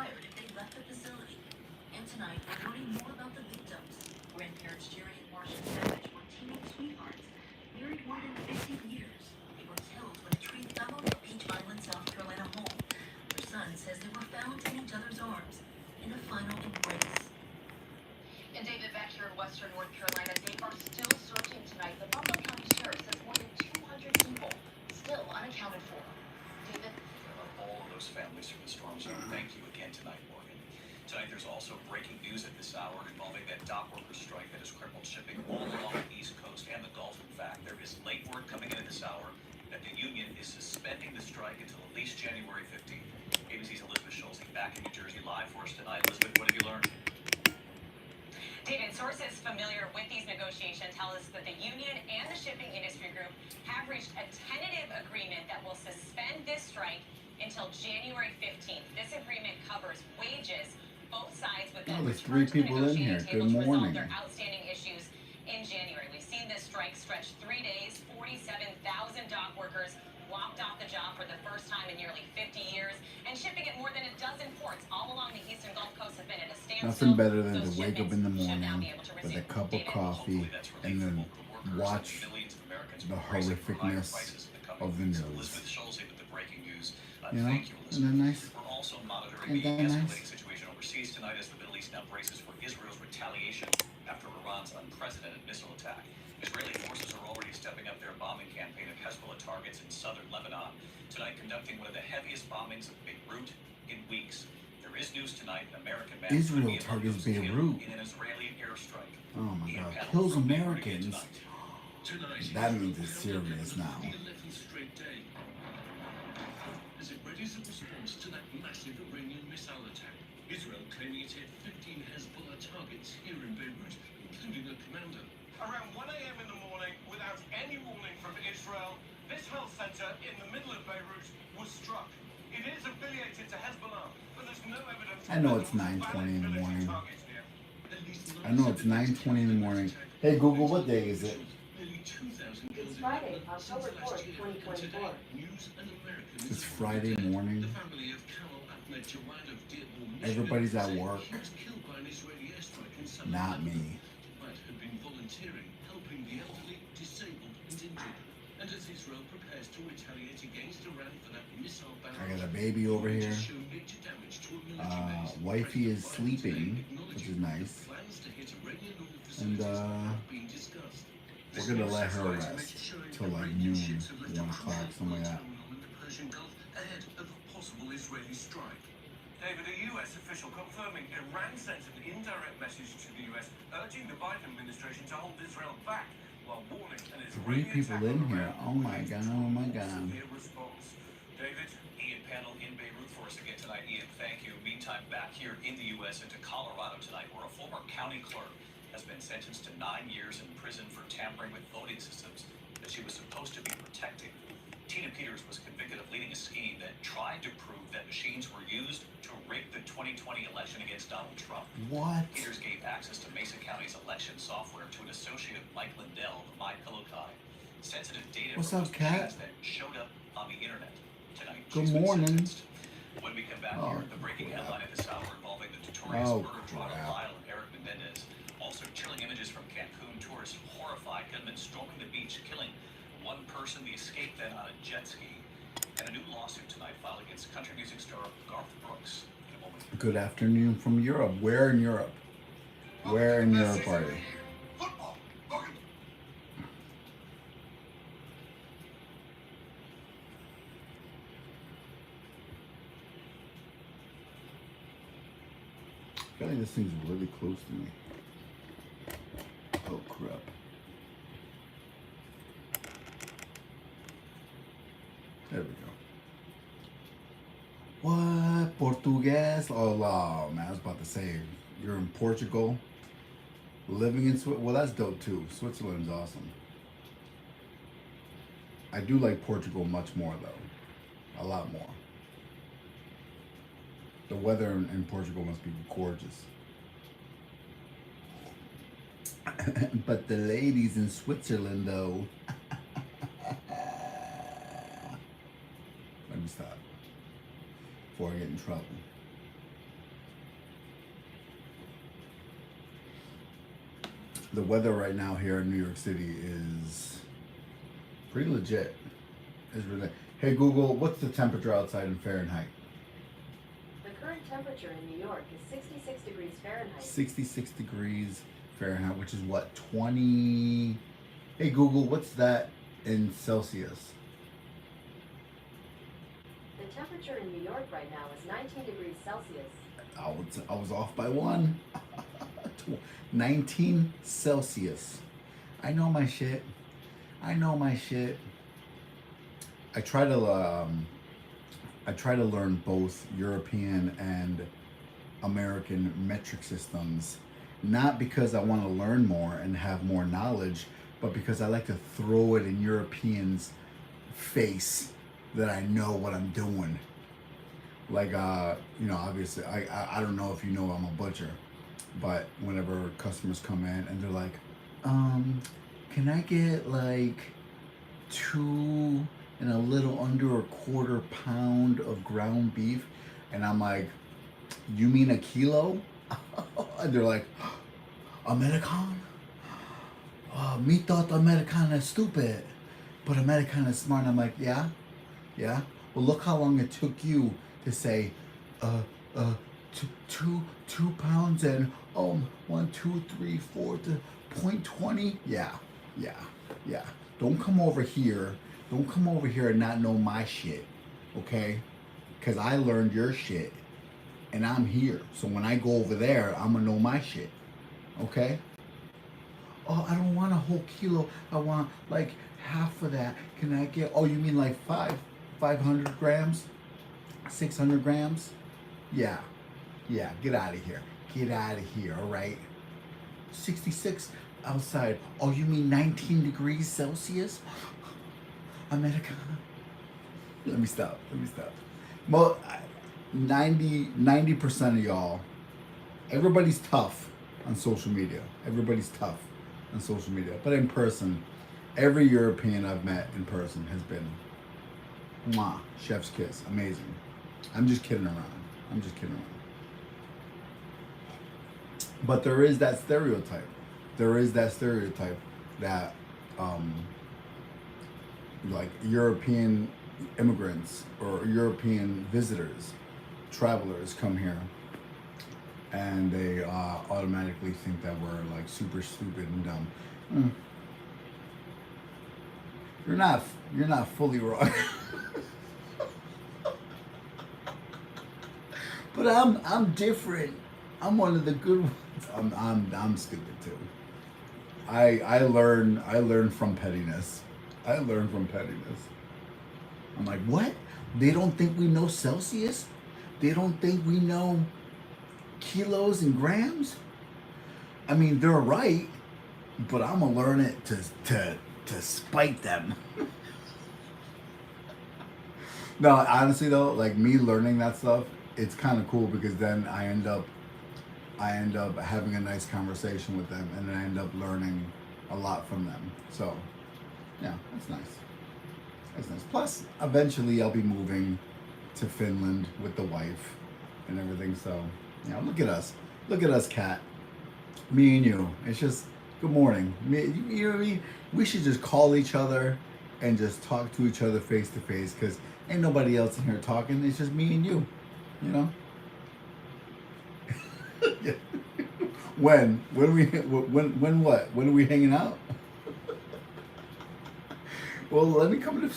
fired if they left the facility. And tonight, we're learning more about the victims. Grandparents Jerry and Marcia Savage were teenage sweethearts, married more than 50 years. They were killed when a tree fell on their Beach Island, South Carolina home. Their son says they were found in each other's arms in a final embrace. And David, back here in western North Carolina, they are still searching tonight. The Buffalo County Sheriff says more than 200 people still unaccounted for. David? All of those families through the storm zone, thank you again tonight, Morgan. Tonight there's also breaking news at this hour involving that dock workers strike that has crippled shipping all along the East Coast and the Gulf. In fact, there is late word coming in at this hour that the union is suspending the strike until at least January 15th. ABC's Elizabeth Schulze back in New Jersey live for us tonight. Elizabeth, what have you learned? David, sources familiar with these negotiations tell us that the union and the shipping industry group have reached a tentative agreement that will suspend this strike until January 15th. This agreement covers wages. Both sides would then there's return three to the people in here. negotiating table Good to resolve morning. their outstanding issues in January. We've seen this strike stretch 3 days. 47,000 dock workers walked off the job for the first time in nearly 50 years, and shipping at more than a dozen ports all along the eastern Gulf Coast have been at a standstill. Nothing better than Those to wake up in the shipments should now morning be able to with a resume. cup of David? coffee and then watch the horrificness of the news. Elizabeth Schulze with the breaking news. You know, Thank you, isn't that Elizabeth. nice? We're also monitoring Isn't the that escalating nice? situation overseas tonight as the Middle East now braces for Israel's retaliation after Iran's unprecedented missile attack. Israeli forces are already stepping up their bombing campaign of Hezbollah targets in southern Lebanon, tonight conducting one of the heaviest bombings of Beirut in weeks. There is news tonight: an American man Israel targets Beirut. in an Israeli airstrike. Oh my Ian God, Pennell kills from Beirut Americans. tonight. That means it's serious now. As it readies a response to that massive Iranian missile attack, Israel claiming it hit 15 Hezbollah targets here in Beirut, including a commander. Around 1 a.m. in the morning, without any warning from Israel, this health center in the middle of Beirut was struck. It is affiliated to Hezbollah, but there's no evidence. I know it's 9:20 in the morning. I know it's 9:20 in the morning. Hey Google, what day is it? It's Friday, October 4th, 2024. It's Friday morning. Everybody's at work. Not me. Had been volunteering, helping the elderly, disabled, and injured. And as Israel prepares to retaliate against Iran for that missile ban, I got a baby over here. Wifey is sleeping, which is nice. And we're gonna let her rest till like noon, 1 o'clock, something like that. Ahead of a possible Israeli strike. David, a U.S. official confirming Iran sent an indirect message to the U.S. urging the Biden administration to hold Israel back while warning an Israeli 3 people attack in on here. Iran Oh my God, oh my God. severe response. David? Ian Pennell in Beirut for us again tonight. Ian, thank you. Meantime, back here in the U.S. into Colorado tonight, where a former county clerk has been sentenced to 9 years in prison for tampering with voting systems that she was supposed to be protecting. Tina Peters was convicted of leading a scheme that tried to prove that machines were used to rig the 2020 election against Donald Trump. What? Peters gave access to Mason County's election software to an associate of Mike Lindell, the MyPillow guy. Sensitive data What's from up, those Kat? machines that showed up on the internet. Tonight, Good she's been morning. sentenced. When we come back Oh, here, the breaking crap. headline at this hour involving the notorious Oh, murder trial of crap. Lyle and Eric Mendez. Also, chilling images from Cancun. Tourists horrified, gunmen storming the beach, killing one person. The escape then on a jet ski. And a new lawsuit tonight filed against country music star Garth Brooks. In a moment. Good afternoon from Europe. Where in Europe? Where in Europe are you? Football. Logan. I feel like this thing's really close to me. Oh crap. There we go. What? Portuguese? Oh, wow, man. I was about to say, you're in Portugal, living in Switzerland. Well, that's dope too. Switzerland's awesome. I do like Portugal much more, though. A lot more. The weather in Portugal must be gorgeous. But the ladies in Switzerland, though. Let me stop before I get in trouble. The weather right now here in New York City is pretty legit. It's really. Hey Google, what's the temperature outside in Fahrenheit? The current temperature in New York is 66 degrees Fahrenheit. 66 degrees Fahrenheit, which is what, 20? Hey Google, what's that in Celsius? The temperature in New York right now is 19 degrees Celsius. I was off by one. 19 Celsius. I know my shit. I know my shit. I try to learn both European and American metric systems, not because I want to learn more and have more knowledge, but because I like to throw it in Europeans' face that I know what I'm doing. Like, obviously, I don't know if you know I'm a butcher, but whenever customers come in and they're like, can I get like 2 and a little under a quarter pound of ground beef? And I'm like, you mean a kilo? And they're like, American? Me thought American is stupid, but American is smart. And I'm like, yeah. Well, look how long it took you to say, 2 pounds and 1, 2, 3, 4 to 0.20. Yeah. Don't come over here and not know my shit, okay? Because I learned your shit, and I'm here. So when I go over there, I'm gonna know my shit, okay? Oh, I don't want a whole kilo. I want like half of that. Can I get? Oh, you mean like 500 grams, 600 grams? Yeah. Get out of here. Get out of here. All right. 66 outside. Oh, you mean 19 degrees Celsius? America. Let me stop. Well, 90% of y'all, everybody's tough on social media. But in person, every European I've met in person has been, mwah, chef's kiss, amazing. I'm just kidding around. But there is that stereotype. That like European immigrants or European visitors, travelers come here and they automatically think that we're like super stupid and dumb. You're not fully wrong. But I'm different. I'm one of the good ones. I'm stupid too. I learn from pettiness. I'm like, what? They don't think we know Celsius? They don't think we know kilos and grams? I mean, they're right, but I'm gonna learn it to spite them. No, honestly though, like me learning that stuff, it's kind of cool because then I end up having a nice conversation with them, and then I end up learning a lot from them. So, yeah, that's nice. Plus, eventually I'll be moving to Finland with the wife and everything. So, yeah, look at us, Kat. Me and you. It's just good morning. You know what I mean? We should just call each other and just talk to each other face to face, because ain't nobody else in here talking. It's just me and you. You know. Yeah. When are we hanging out? Well, let me come to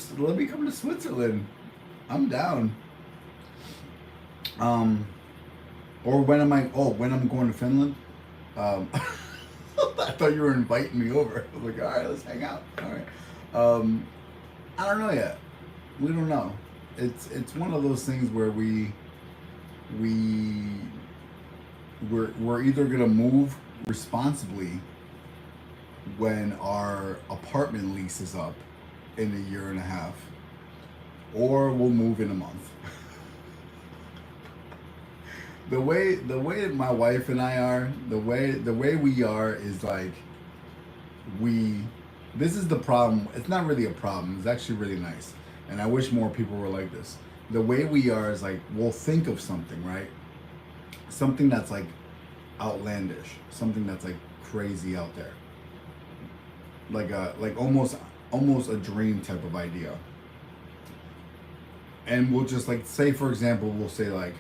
Switzerland. I'm down. Or when I'm going to Finland. I thought you were inviting me over. I was like, all right, let's hang out. All right. I don't know yet. We don't know. It's one of those things where we're either gonna move responsibly when our apartment lease is up in a year and a half, or we'll move in a month. The way my wife and I are, the way we are is like this is the problem. It's not really a problem. It's actually really nice. And I wish more people were like this. The way we are is like, we'll think of something, right? Something that's like outlandish, something that's like crazy out there. Like almost a dream type of idea. And we'll just like say, for example, we'll say like,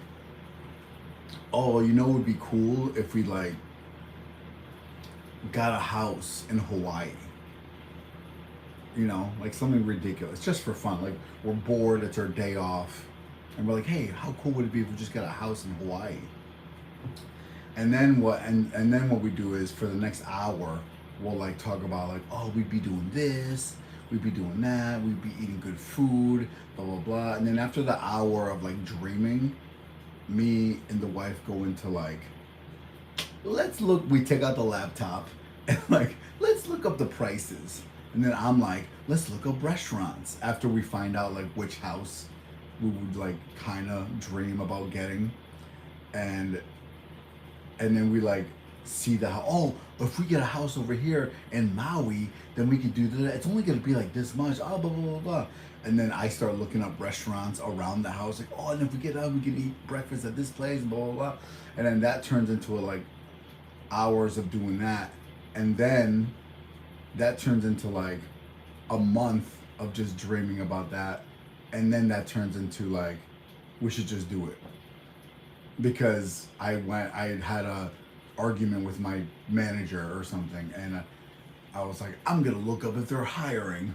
oh, you know, it would be cool if we like got a house in Hawaii. You know, like something ridiculous, just for fun. Like we're bored, it's our day off, and we're like, hey, how cool would it be if we just got a house in Hawaii? And then what? And then what we do is for the next hour, we'll like talk about like, oh, we'd be doing this, we'd be doing that, we'd be eating good food, blah blah blah. And then after the hour of like dreaming, me and the wife go into like, let's look. We take out the laptop and like, let's look up the prices. And then I'm like, let's look up restaurants after we find out like which house we would like kind of dream about getting. And then we like see the house. Oh, if we get a house over here in Maui, then we could do that. It's only gonna be like this much. Oh, blah blah blah blah. And then I start looking up restaurants around the house. Like, oh, and if we get up, we can eat breakfast at this place. Blah blah blah. And then that turns into like hours of doing that, and then that turns into like a month of just dreaming about that, and then that turns into like, we should just do it. Because I had a argument with my manager or something, and I was like, I'm gonna look up if they're hiring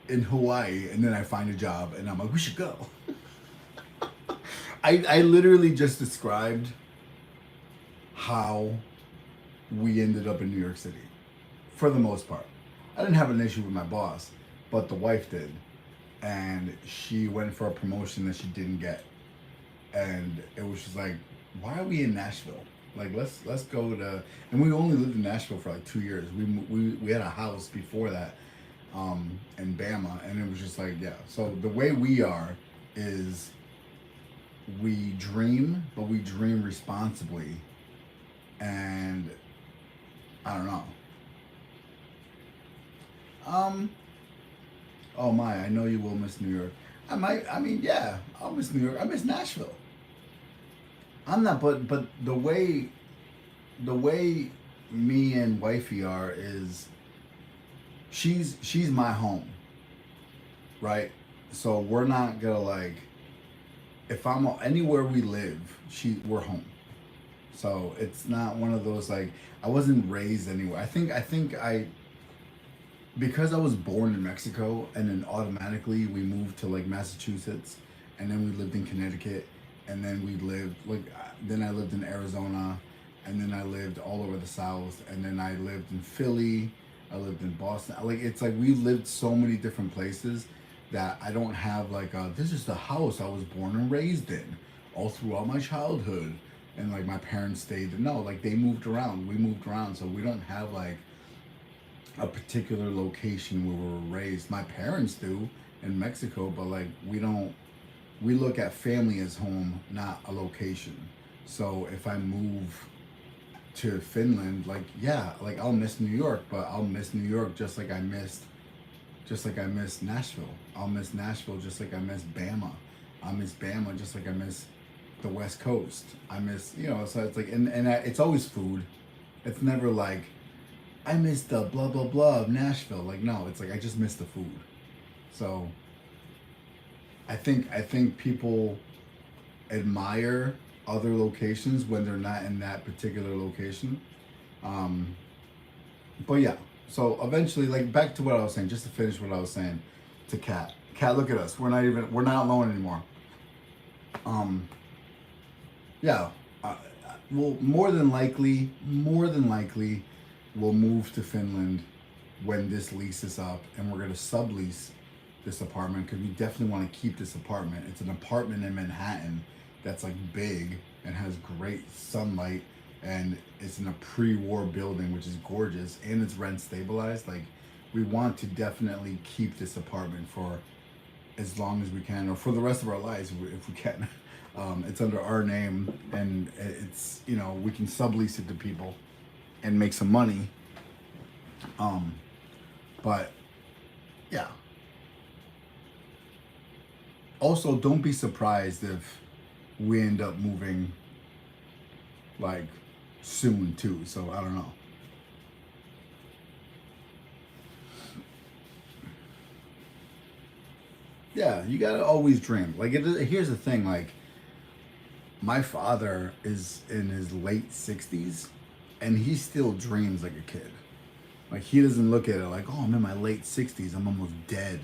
in Hawaii, and then I find a job, and I'm like, we should go. I literally just described how we ended up in New York City, for the most part. I didn't have an issue with my boss, but the wife did, and she went for a promotion that she didn't get, and it was just like, why are we in Nashville? Like let's go to, and we only lived in Nashville for like 2 years. We had a house before that, in Bama, and it was just like, yeah. So the way we are is we dream, but we dream responsibly, and I don't know. Oh my, I know you will miss New York. I mean, yeah, I'll miss New York. I miss Nashville. I'm not, but the way me and wifey are is she's my home, right? So we're not gonna like, if I'm anywhere we live, we're home. So it's not one of those like, I wasn't raised anywhere. I think because I was born in Mexico, and then automatically we moved to like Massachusetts, and then we lived in Connecticut, and then we lived like, then I lived in Arizona, and then I lived all over the South, and then I lived in Philly, I lived in Boston. Like, it's like we lived so many different places that I don't have like this is the house I was born and raised in all throughout my childhood, and like my parents stayed. No, like they moved around. We moved around, so we don't have like a particular location where we were raised. My parents do in Mexico, but like we don't. We look at family as home, not a location. So if I move to Finland, like, yeah, like I'll miss New York, but I'll miss New York just like I missed Nashville. I'll miss Nashville just like I miss Bama. I miss Bama just like I miss the West Coast. I miss, so it's like, and it's always food. It's never like, I miss the blah, blah, blah of Nashville. Like, no, it's like, I just miss the food. So I think people admire other locations when they're not in that particular location. But yeah, so eventually, like, back to what I was saying, just to finish what I was saying to Kat. Kat, look at us. We're not alone anymore. Yeah, well, more than likely, we'll move to Finland when this lease is up, and we're gonna sublease this apartment because we definitely want to keep this apartment. It's an apartment in Manhattan that's like big and has great sunlight, and it's in a pre-war building, which is gorgeous, and it's rent stabilized. Like, we want to definitely keep this apartment for as long as we can, or for the rest of our lives if we can. It's under our name, and it's, we can sublease it to people and make some money. But yeah. Also, don't be surprised if we end up moving like soon too. So I don't know. Yeah, you gotta always dream. Like, here's the thing. Like, my father is in his late 60s, and he still dreams like a kid. Like, he doesn't look at it like, oh, I'm in my late 60s, I'm almost dead.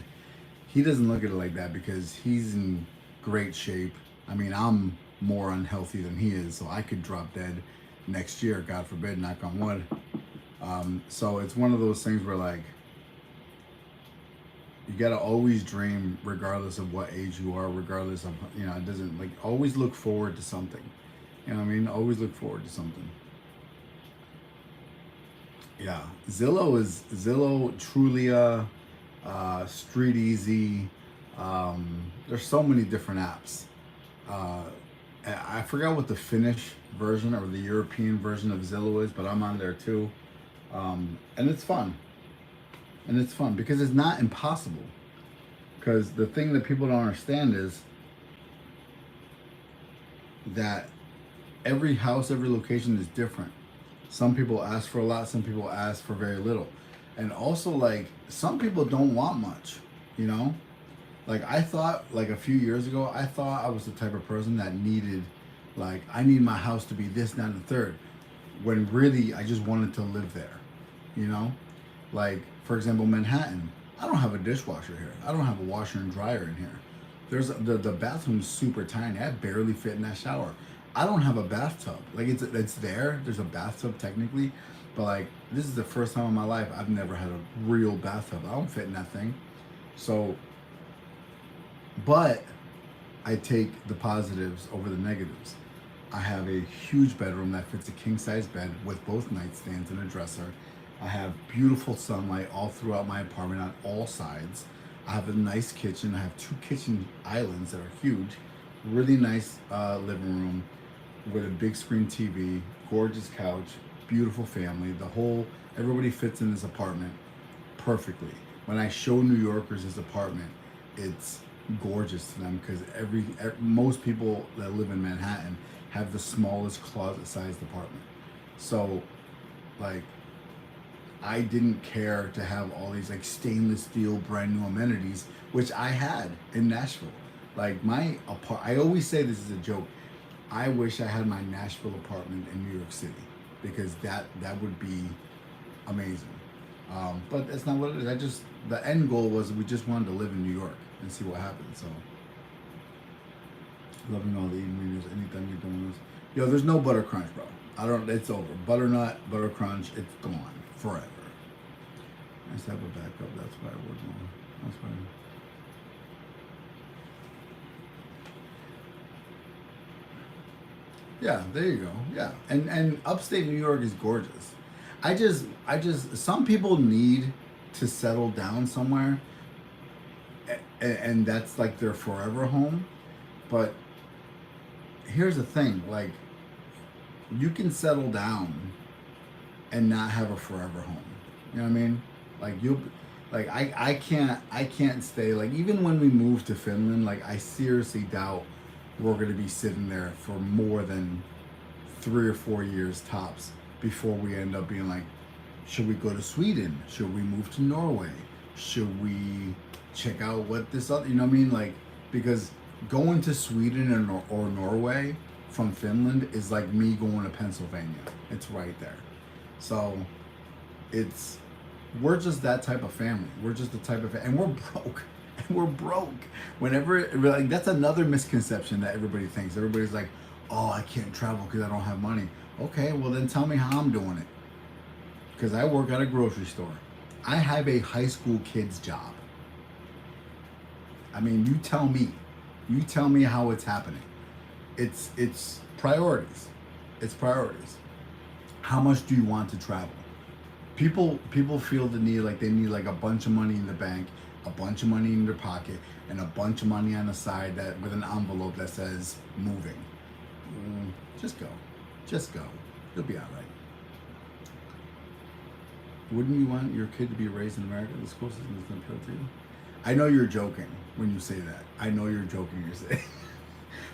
He doesn't look at it like that because he's in great shape. I mean, I'm more unhealthy than he is, so I could drop dead next year, God forbid, knock on wood. So it's one of those things where, like, you gotta always dream regardless of what age you are, regardless of, it doesn't, like, always look forward to something. You know what I mean? Always look forward to something. Yeah. Zillow, Trulia, Street Easy. There's so many different apps. I forgot what the Finnish version or the European version of Zillow is, but I'm on there too. And it's fun. And it's fun because it's not impossible. Because the thing that people don't understand is that every house, every location is different. Some people ask for a lot, some people ask for very little. And also, like, some people don't want much, you know? Like, I thought, like, a few years ago, I thought I was the type of person that needed, like, I need my house to be this, that, and the third. When really, I just wanted to live there, you know? Like, for example, Manhattan. I don't have a dishwasher here. I don't have a washer and dryer in here. There's the bathroom's super tiny. I barely fit in that shower. I don't have a bathtub. Like, it's there. There's a bathtub technically, but, like, this is the first time in my life I've never had a real bathtub. I don't fit in that thing. So, but I take the positives over the negatives. I have a huge bedroom that fits a king size bed with both nightstands and a dresser. I have beautiful sunlight all throughout my apartment on all sides. I have a nice kitchen. I have 2 kitchen islands that are huge. Really nice living room with a big screen TV, gorgeous couch, beautiful family. Everybody fits in this apartment perfectly. When I show New Yorkers this apartment, it's gorgeous to them because most people that live in Manhattan have the smallest closet-sized apartment. So, like, I didn't care to have all these, like, stainless steel brand new amenities, which I had in Nashville. Like, I always say this is a joke. I wish I had my Nashville apartment in New York City because that would be amazing. But that's not what it is. The end goal was we just wanted to live in New York and see what happens. So, loving all the eating videos. Anytime you're doing this, yo, there's no butter crunch, bro. It's over. Butternut, butter crunch, it's gone forever. I just have a backup. That's why I would know. That's why. Yeah, there you go. Yeah, and upstate New York is gorgeous. I just some people need to settle down somewhere, and that's like their forever home. But here's the thing, like, you can settle down and not have a forever home. You know what I mean? Like, I can't stay, like, even when we moved to Finland, like, I seriously doubt we're gonna be sitting there for more than 3 or 4 years tops before we end up being like, should we go to Sweden? Should we move to Norway? Should we check out what this other, you know what I mean? Like, because going to Sweden or Norway from Finland is like me going to Pennsylvania. It's right there. So we're just that type of family. We're just the type of, and we're broke. And we're broke. Whenever, like, that's another misconception that everybody thinks. Everybody's like, oh, I can't travel because I don't have money. Okay, well then tell me how I'm doing it. Because I work at a grocery store. I have a high school kid's job. I mean, you tell me. You tell me how it's happening. It's priorities. It's priorities. How much do you want to travel? People feel the need, like they need like a bunch of money in the bank, a bunch of money in their pocket, and a bunch of money on the side that with an envelope that says moving. Just go. Just go. You'll be all right. Wouldn't you want your kid to be raised in America? The school system doesn't appeal to you. I know you're joking when you say that. I know you're joking. You're saying.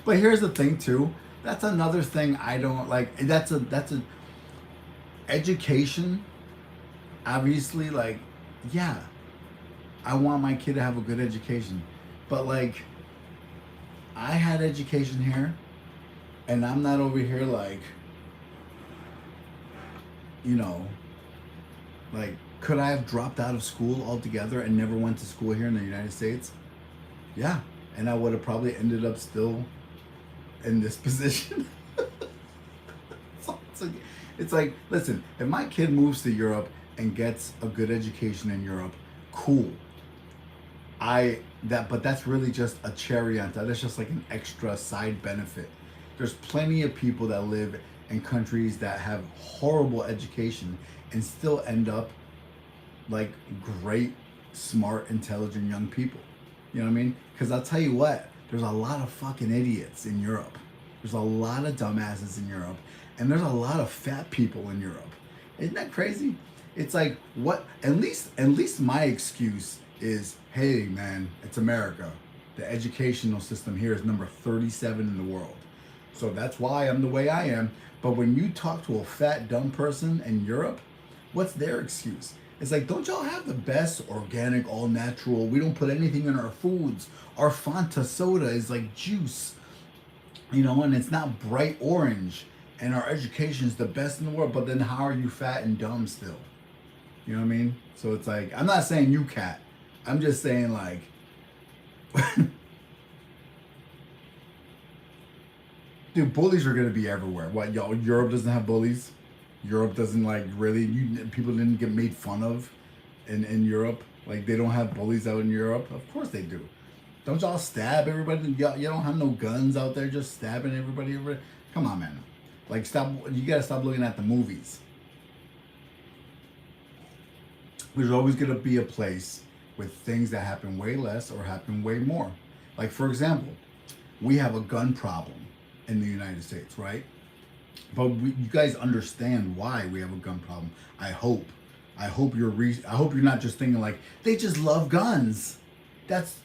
But here's the thing too. That's another thing I don't like. That's a education. Obviously, like, yeah, I want my kid to have a good education. But like, I had education here, and I'm not over here like, you know, like, could I have dropped out of school altogether and never went to school here in the United States? Yeah, and I would have probably ended up still in this position. It's like, listen, if my kid moves to Europe and gets a good education in Europe, cool. But that's really just a cherry on top. That's just like an extra side benefit. There's plenty of people that live in countries that have horrible education and still end up like great, smart, intelligent young people. You know what I mean? Because I'll tell you what, there's a lot of fucking idiots in Europe. There's a lot of dumbasses in Europe. And there's a lot of fat people in Europe. Isn't that crazy? It's like, what, at least my excuse is, hey man, it's America. The educational system here is number 37 in the world. So that's why I'm the way I am. But when you talk to a fat, dumb person in Europe, what's their excuse? It's like, don't y'all have the best organic, all natural, we don't put anything in our foods. Our Fanta soda is like juice, you know, and it's not bright orange. And our education is the best in the world, but then how are you fat and dumb still? You know what I mean? So it's like, I'm not saying you cat. I'm just saying like, dude, bullies are gonna be everywhere. What, y'all, Europe doesn't have bullies? Europe doesn't like really, people didn't get made fun of in Europe? Like they don't have bullies out in Europe? Of course they do. Don't y'all stab everybody? Y'all don't have no guns out there just stabbing everybody? Come on, man. Like, stop, you gotta stop looking at the movies. There's always gonna be a place with things that happen way less or happen way more. Like, for example, we have a gun problem in the United States, right? But you guys understand why we have a gun problem. I hope you're not just thinking like, they just love guns. That's,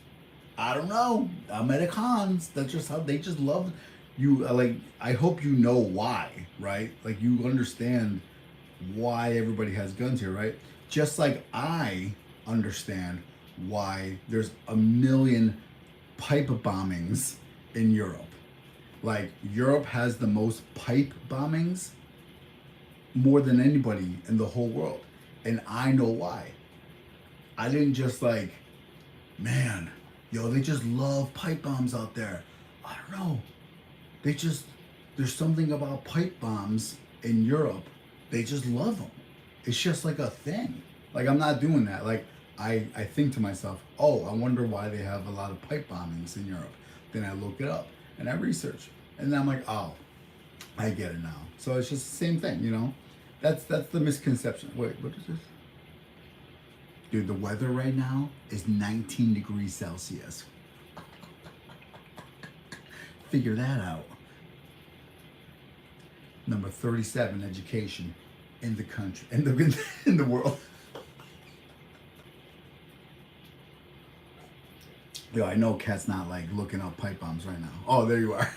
I don't know, Americans, that's just how they just love. You like, I hope you know why, right? Like you understand why everybody has guns here, right? Just like I understand why there's a million pipe bombings in Europe. Like Europe has the most pipe bombings more than anybody in the whole world. And I know why. I didn't just like, man, yo, they just love pipe bombs out there. I don't know. There's something about pipe bombs in Europe. They just love them. It's just like a thing. Like I'm not doing that. Like I think to myself, oh, I wonder why they have a lot of pipe bombings in Europe. Then I look it up and I research. And then I'm like, oh, I get it now. So it's just the same thing, you know? That's the misconception. Wait, what is this? Dude, the weather right now is 19 degrees Celsius. Figure that out. Number 37, education in the country, in the world. Yo, I know Kat's not like looking up pipe bombs right now. Oh, there you are.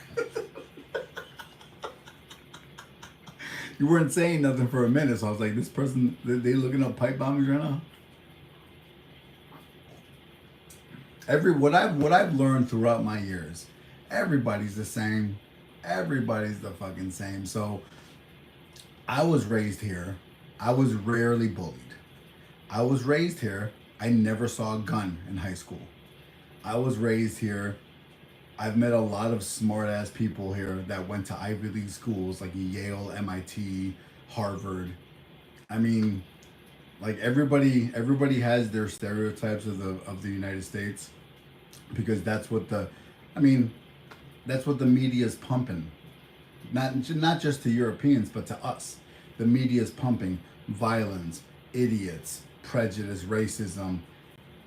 You weren't saying nothing for a minute, so I was like, this person, they looking up pipe bombs right now? What I've learned throughout my years, everybody's the same. Everybody's the fucking same. So I was raised here. I was rarely bullied. I was raised here. I never saw a gun in high school. I was raised here. I've met a lot of smart ass people here that went to Ivy League schools like Yale, MIT, Harvard. I mean, like everybody has their stereotypes of the United States because that's what the media is pumping. Not just to Europeans, but to us. The media is pumping violence, idiots, prejudice, racism.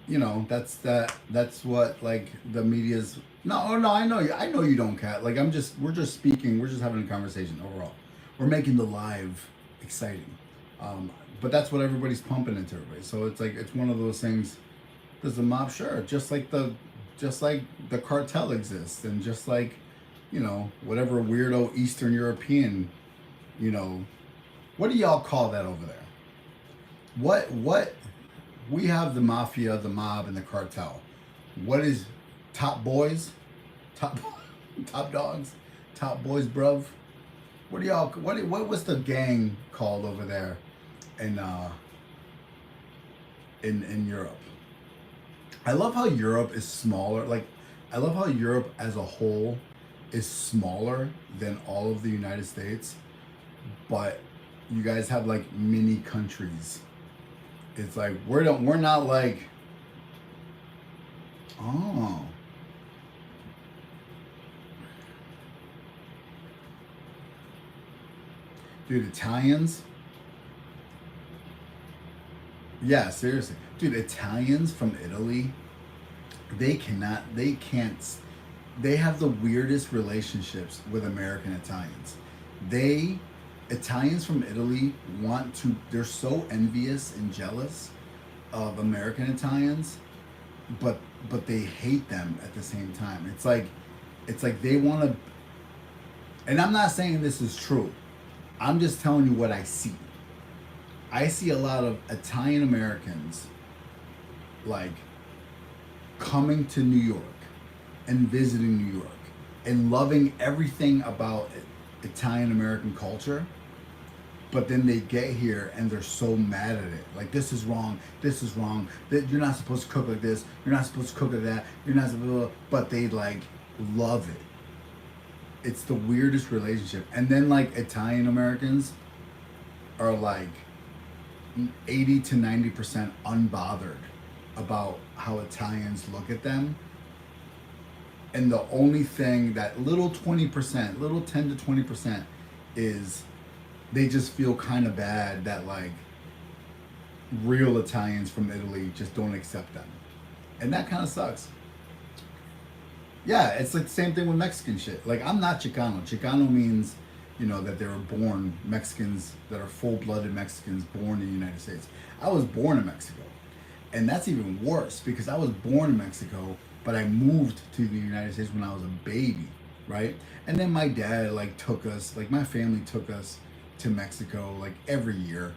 You know, that's what like the media's. No, I know you don't, Kat. Like we're just speaking, we're just having a conversation overall. We're making the live exciting. But that's what everybody's pumping into everybody. So it's like, it's one of those things. Does the mob? Sure. Just like the cartel exists, and just like, you know, whatever weirdo Eastern European, you know, what do y'all call that over there? What we have the mafia, the mob, and the cartel. top boys, top top dogs, top boys, bruv. What do y'all? What's the gang called over there in Europe? I love how Europe is smaller. Like, I love how Europe as a whole is smaller than all of the United States, but you guys have like mini countries. It's like we're not like, oh, dude, Italians. Yeah, seriously. Dude, Italians from Italy, they can't, they have the weirdest relationships with American Italians. Italians from Italy they're so envious and jealous of American Italians, but they hate them at the same time. It's like they want to, and I'm not saying this is true. I'm just telling you what I see. I see a lot of Italian Americans like coming to New York and visiting New York and loving everything about Italian American culture, but then they get here and they're so mad at it. Like, this is wrong, that you're not supposed to cook like this, you're not supposed to cook like that, you're not supposed to, but they like love it. It's the weirdest relationship. And then like Italian Americans are like 80 to 90% unbothered about how Italians look at them. And the only thing, that little 20%, little 10 to 20% is they just feel kind of bad that like real Italians from Italy just don't accept them. And that kind of sucks. Yeah, it's like the same thing with Mexican shit. Like, I'm not Chicano. Chicano means, you know, that they were born Mexicans, that are full-blooded Mexicans born in the United States. I was born in Mexico. And that's even worse because I was born in Mexico, but I moved to the United States when I was a baby, right? And then my dad like took us, like my family took us to Mexico like every year,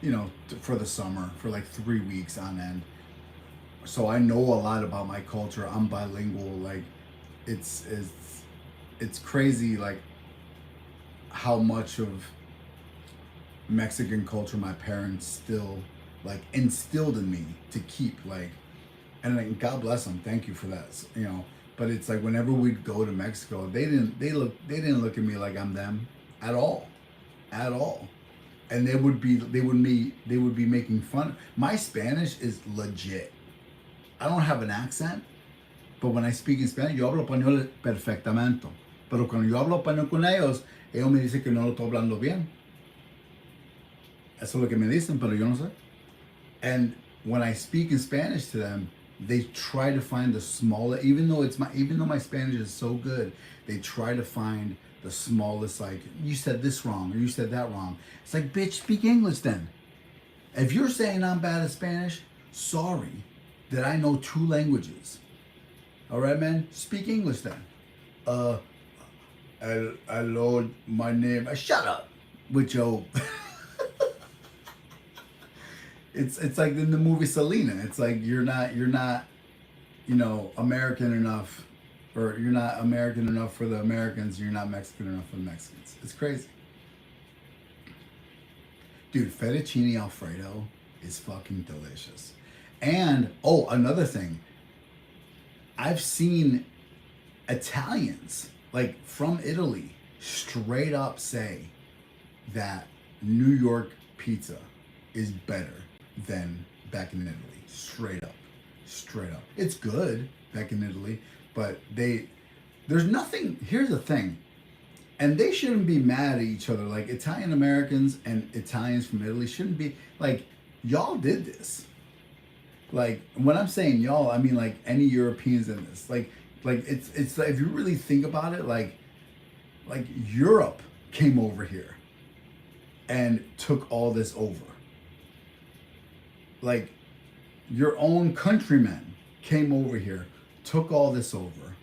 you know, for the summer, for like 3 weeks on end. So I know a lot about my culture. I'm bilingual. Like, it's crazy, like how much of Mexican culture my parents still like instilled in me to keep, like, and like, God bless them, thank you for that, you know. But it's like whenever we'd go to Mexico, they didn't look at me like I'm them at all, and they would be making fun. My Spanish is legit. I don't have an accent, but when I speak in Spanish, yo hablo español perfectamente. Pero cuando yo hablo español con ellos me dicen que no lo estoy hablando bien. Eso es lo que me dicen, pero yo no sé. And when I speak in Spanish to them, they try to find the smallest, even though my Spanish is so good, they try to find the smallest, like, you said this wrong or you said that wrong. It's like, bitch, speak English then. If you're saying I'm bad at Spanish, sorry that I know 2 languages. All right, man? Speak English then. Hello, my name. Shut up with your. It's like in the movie Selena. It's like you're not, you know, American enough, or you're not American enough for the Americans. You're not Mexican enough for the Mexicans. It's crazy, dude. Fettuccine Alfredo is fucking delicious. And oh, another thing. I've seen Italians like from Italy straight up say that New York pizza is better than back in Italy. Straight up. It's good back in Italy, but there's nothing. Here's the thing, and they shouldn't be mad at each other. Like, Italian Americans and Italians from Italy shouldn't be like, y'all did this. Like, when I'm saying y'all, I mean like any Europeans in this. Like it's like, if you really think about it, like Europe came over here and took all this over. Like, your own countrymen came over here, took all this over,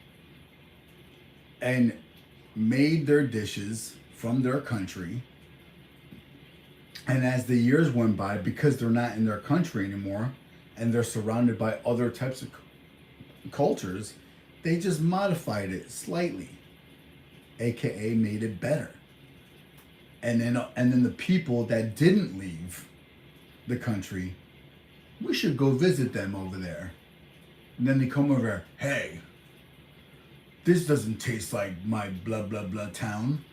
and made their dishes from their country. And as the years went by, because they're not in their country anymore, and they're surrounded by other types of cultures, They just modified it slightly, aka made it better. And then the people that didn't leave the country, we should go visit them over there. And then they come over, hey, this doesn't taste like my blah blah blah town.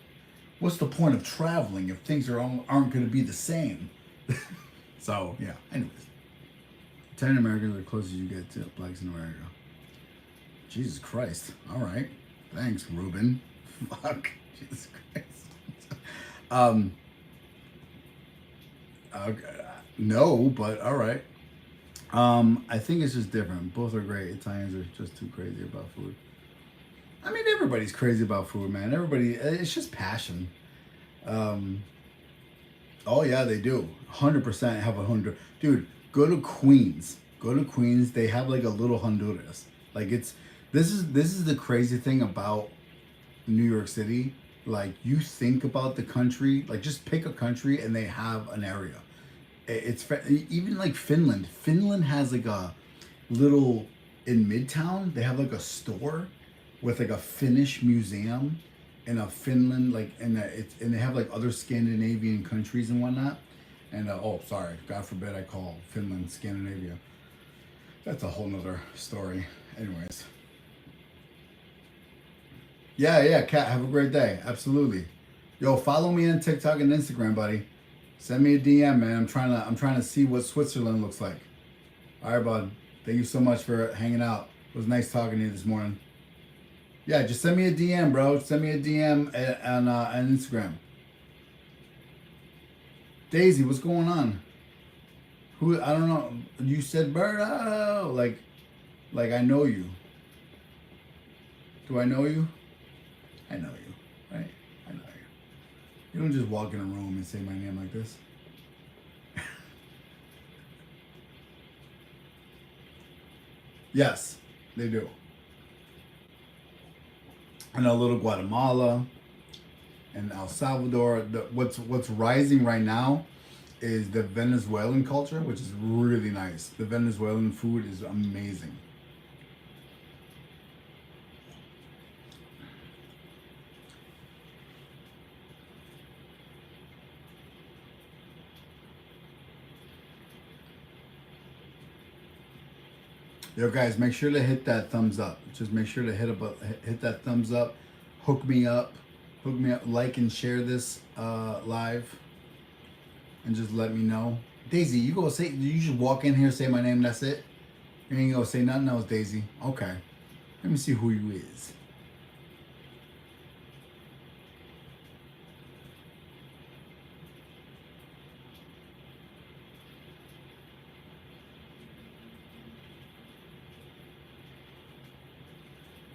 What's the point of traveling if things aren't going to be the same? So yeah. Anyways, Italian Americans are the closest you get to blacks in America. Jesus Christ. All right. Thanks, Ruben. Fuck. Jesus Christ. No, but all right. I think it's just different. Both are great. Italians are just too crazy about food. I mean, everybody's crazy about food, man. Everybody, it's just passion. Oh yeah, they do. 100% have 100. Dude, go to Queens. Go to Queens. They have like a little Honduras. Like this is the crazy thing about New York City. Like you think about the country, like just pick a country and they have an area. It's even like Finland. Finland has like a little in Midtown. They have like a store with like a Finnish museum and a Finland and they have like other Scandinavian countries and whatnot. And oh, sorry, God forbid I call Finland Scandinavia. That's a whole nother story. Anyways. Yeah, Kat, have a great day. Absolutely. Yo, follow me on TikTok and Instagram, buddy. Send me a DM, man. I'm trying to see what Switzerland looks like. All right, bud. Thank you so much for hanging out. It was nice talking to you this morning. Yeah, just send me a DM, bro. Send me a DM on Instagram. Daisy, what's going on? Who? I don't know. You said Berto. Like I know you. Do I know you? I know you, right? I know you. You don't just walk in a room and say my name like this. Yes, they do. I know a little Guatemala and El Salvador. What's rising right now is the Venezuelan culture, which is really nice. The Venezuelan food is amazing. Yo, guys, make sure to hit that thumbs up. Just make sure to hit that thumbs up. Hook me up. Like and share this live, and just let me know. Daisy, you just walk in here, say my name, that's it. You ain't gonna say nothing else, Daisy. Okay. Let me see who you is.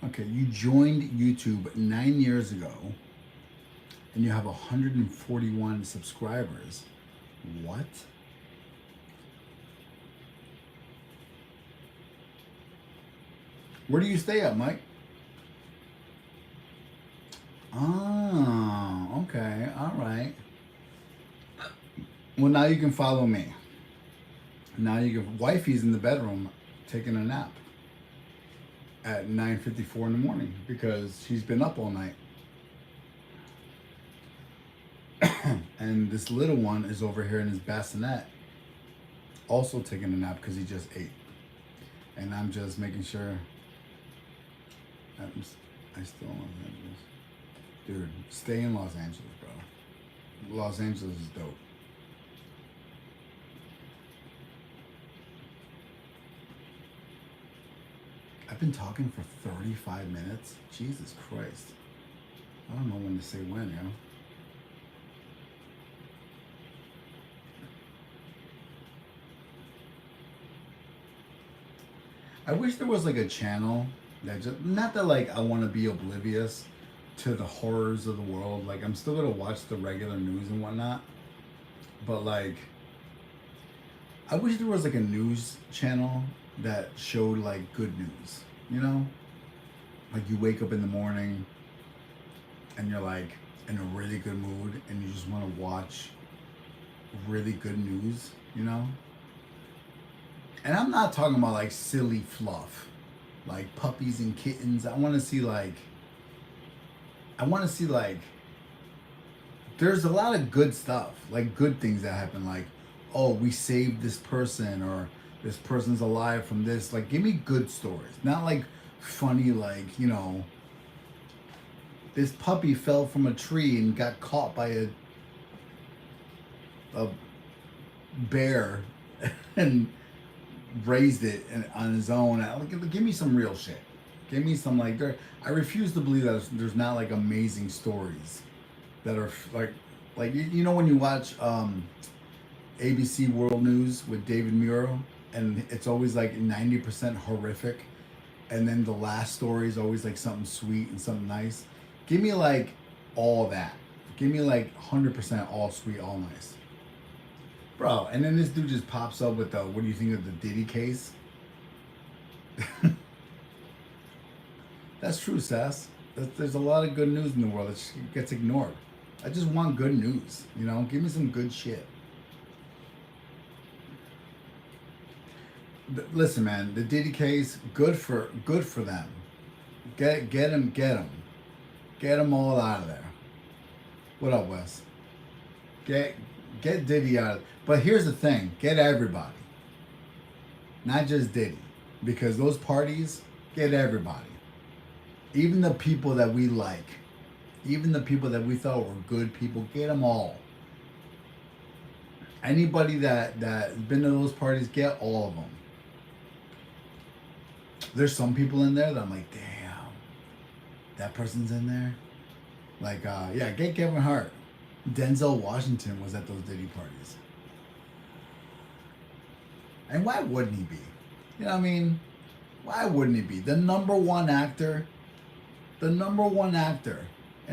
Okay, you joined YouTube 9 years ago, and you have 141 subscribers. What? Where do you stay at, Mike? Oh, okay, all right. Well, now you can follow me. Now you can. Wifey's in the bedroom taking a nap at 9:54 in the morning because she's been up all night. And this little one is over here in his bassinet also taking a nap because he just ate. And I'm just making sure I still in Los Angeles. Dude, stay in Los Angeles, bro. Los Angeles is dope. I've been talking for 35 minutes. Jesus Christ. I don't know when to say when, yo. I wish there was like a channel that just, not that like I want to be oblivious to the horrors of the world. Like I'm still gonna watch the regular news and whatnot. But like, I wish there was like a news channel that showed like good news, you know? Like you wake up in the morning and you're like in a really good mood and you just want to watch really good news, you know? And I'm not talking about like silly fluff. like puppies and kittens. I want to see like there's a lot of good stuff, like good things that happen, like, oh, we saved this person, or this person's alive from this. Like, give me good stories, not like funny, like, you know, this puppy fell from a tree and got caught by a bear and raised it on his own. Like, give me some real shit. Give me some, like, I refuse to believe that there's not like amazing stories that are like you know when you watch ABC World News with David Muro, and it's always like 90% horrific, and then the last story is always like something sweet and something nice. Give me like all that. Give me like 100% all sweet, all nice. Bro, and then this dude just pops up with the, what do you think of the Diddy case? That's true, Sass. There's a lot of good news in the world that gets ignored. I just want good news, you know? Give me some good shit. But listen, man, the Diddy case, good for them. Get them all out of there. What up, Wes? Get Diddy out of. But here's the thing: get everybody, not just Diddy, because those parties get everybody, even the people that we like, even the people that we thought were good people. Get them all. Anybody that's been to those parties, get all of them. There's some people in there that I'm like, damn, that person's in there. Like, yeah, get Kevin Hart. Denzel Washington was at those Diddy parties. And why wouldn't he be? You know what I mean? Why wouldn't he be? The number one actor in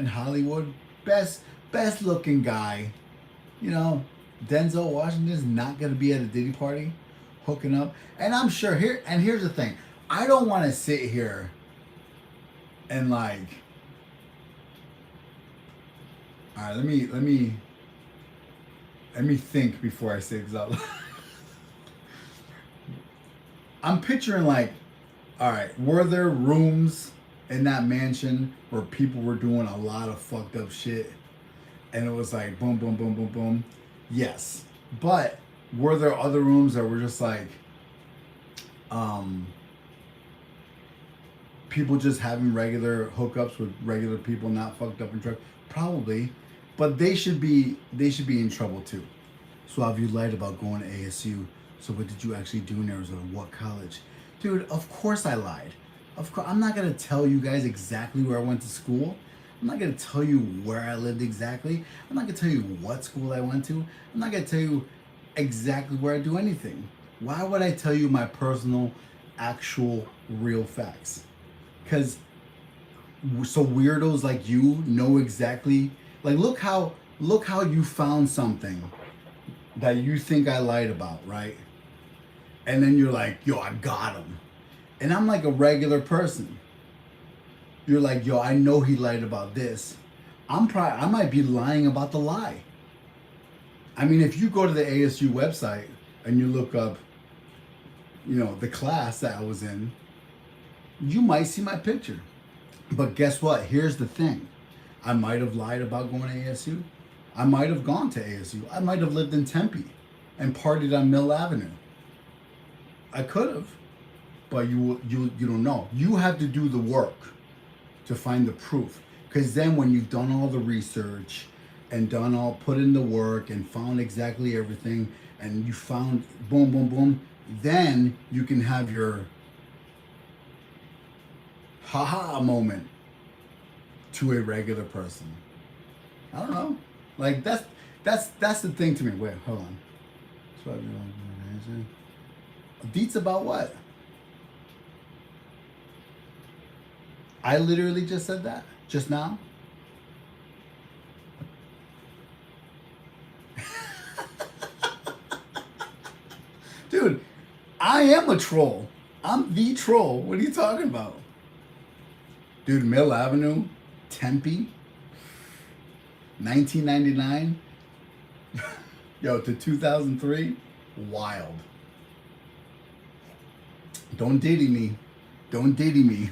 Hollywood, best looking guy. You know, Denzel Washington is not going to be at a Diddy party hooking up. And I'm sure here's the thing. I don't want to sit here and like, all right, let me think before I say this out loud. I'm picturing like, all right, were there rooms in that mansion where people were doing a lot of fucked up shit and it was like boom, boom, boom, boom, boom? Yes. But were there other rooms that were just like, people just having regular hookups with regular people, not fucked up in drugs? Probably. But they should be in trouble too. So have you lied about going to ASU? So what did you actually do in Arizona? What college? Dude, of course I lied. Of course, I'm not gonna tell you guys exactly where I went to school. I'm not gonna tell you where I lived exactly. I'm not gonna tell you what school I went to. I'm not gonna tell you exactly where I do anything. Why would I tell you my personal, actual, real facts? Because so weirdos like you know exactly. Like, look how you found something that you think I lied about, right? And then you're like, yo, I got him. And I'm like a regular person. You're like, yo, I know he lied about this. I might be lying about the lie. I mean, if you go to the ASU website and you look up, you know, the class that I was in, you might see my picture. But guess what? Here's the thing. I might have lied about going to ASU. I might have gone to ASU. I might have lived in Tempe and partied on Mill Avenue. I could have, but you don't know. You have to do the work to find the proof. Because then when you've done all the research and put in the work and found exactly everything, and you found boom, boom, boom, then you can have your haha moment to a regular person. I don't know. Like, that's the thing to me. Wait, hold on. Deets about what? I literally just said that just now. Dude, I am a troll. I'm the troll. What are you talking about? Dude, Mill Avenue, Tempe, 1999, yo, to 2003, wild. Don't Diddy me. Don't diddy me.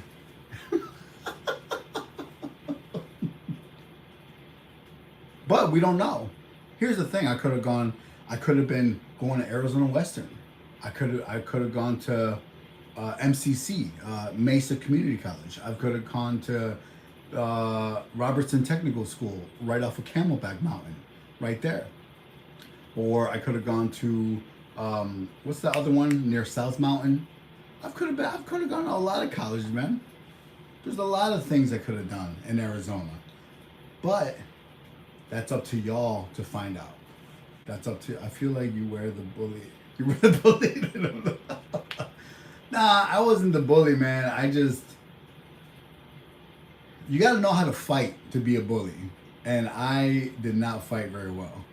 But we don't know. Here's the thing: I could have been going to Arizona Western. I could have gone to MCC, Mesa Community College. I could have gone to Robertson Technical School, right off of Camelback Mountain, right there. Or I could have gone to what's the other one near South Mountain? I could have gone to a lot of colleges, man. There's a lot of things I could have done in Arizona, but that's up to y'all to find out. That's up to. I feel like you wear the bully. You were the bully. Nah, I wasn't the bully, man. I just. You got to know how to fight to be a bully, and I did not fight very well.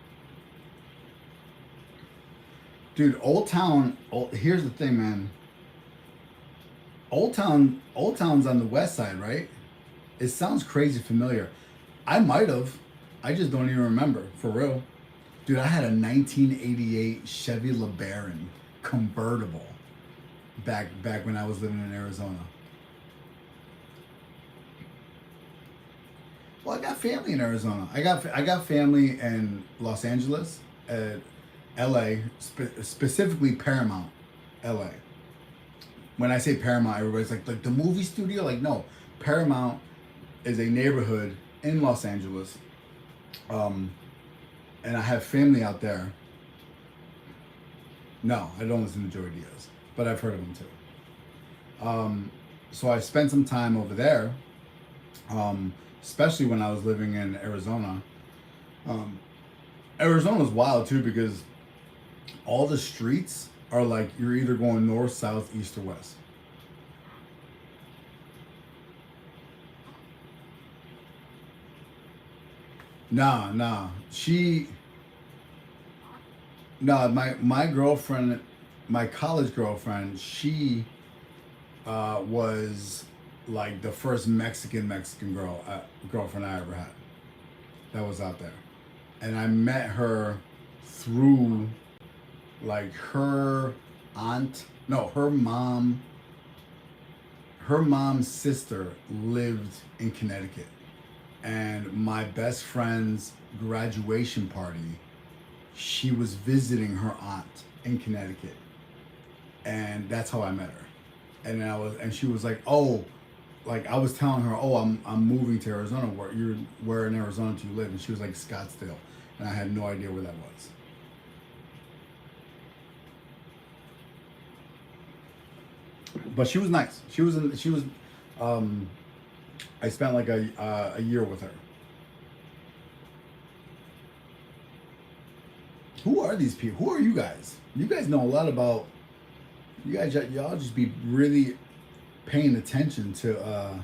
Dude, Old Town. Here's the thing, man. Old Town's on the west side, right? It sounds crazy familiar. I might have. I just don't even remember, for real. Dude, I had a 1988 Chevy LeBaron convertible back when I was living in Arizona. Well, I got family in Arizona. I got family in Los Angeles, LA, specifically Paramount, LA. When I say Paramount, everybody's like the movie studio. Like, no, Paramount is a neighborhood in Los Angeles. And I have family out there. No, I don't listen to Joey Diaz, but I've heard of him too. So I spent some time over there, especially when I was living in Arizona. Arizona's wild too because all the streets are like you're either going north, south, east, or west. Nah. My girlfriend, my college girlfriend, she was like the first Mexican girlfriend I ever had. That was out there, and I met her through like her mom's sister lived in Connecticut. And my best friend's graduation party, she was visiting her aunt in Connecticut. And that's how I met her. And she was like, oh, like I was telling her, oh, I'm moving to Arizona. Where in Arizona do you live? And she was like, Scottsdale. And I had no idea where that was. But she was nice. I spent like a year with her. Who are these people? Who are you guys? You guys know a lot about. Y'all just be really paying attention to.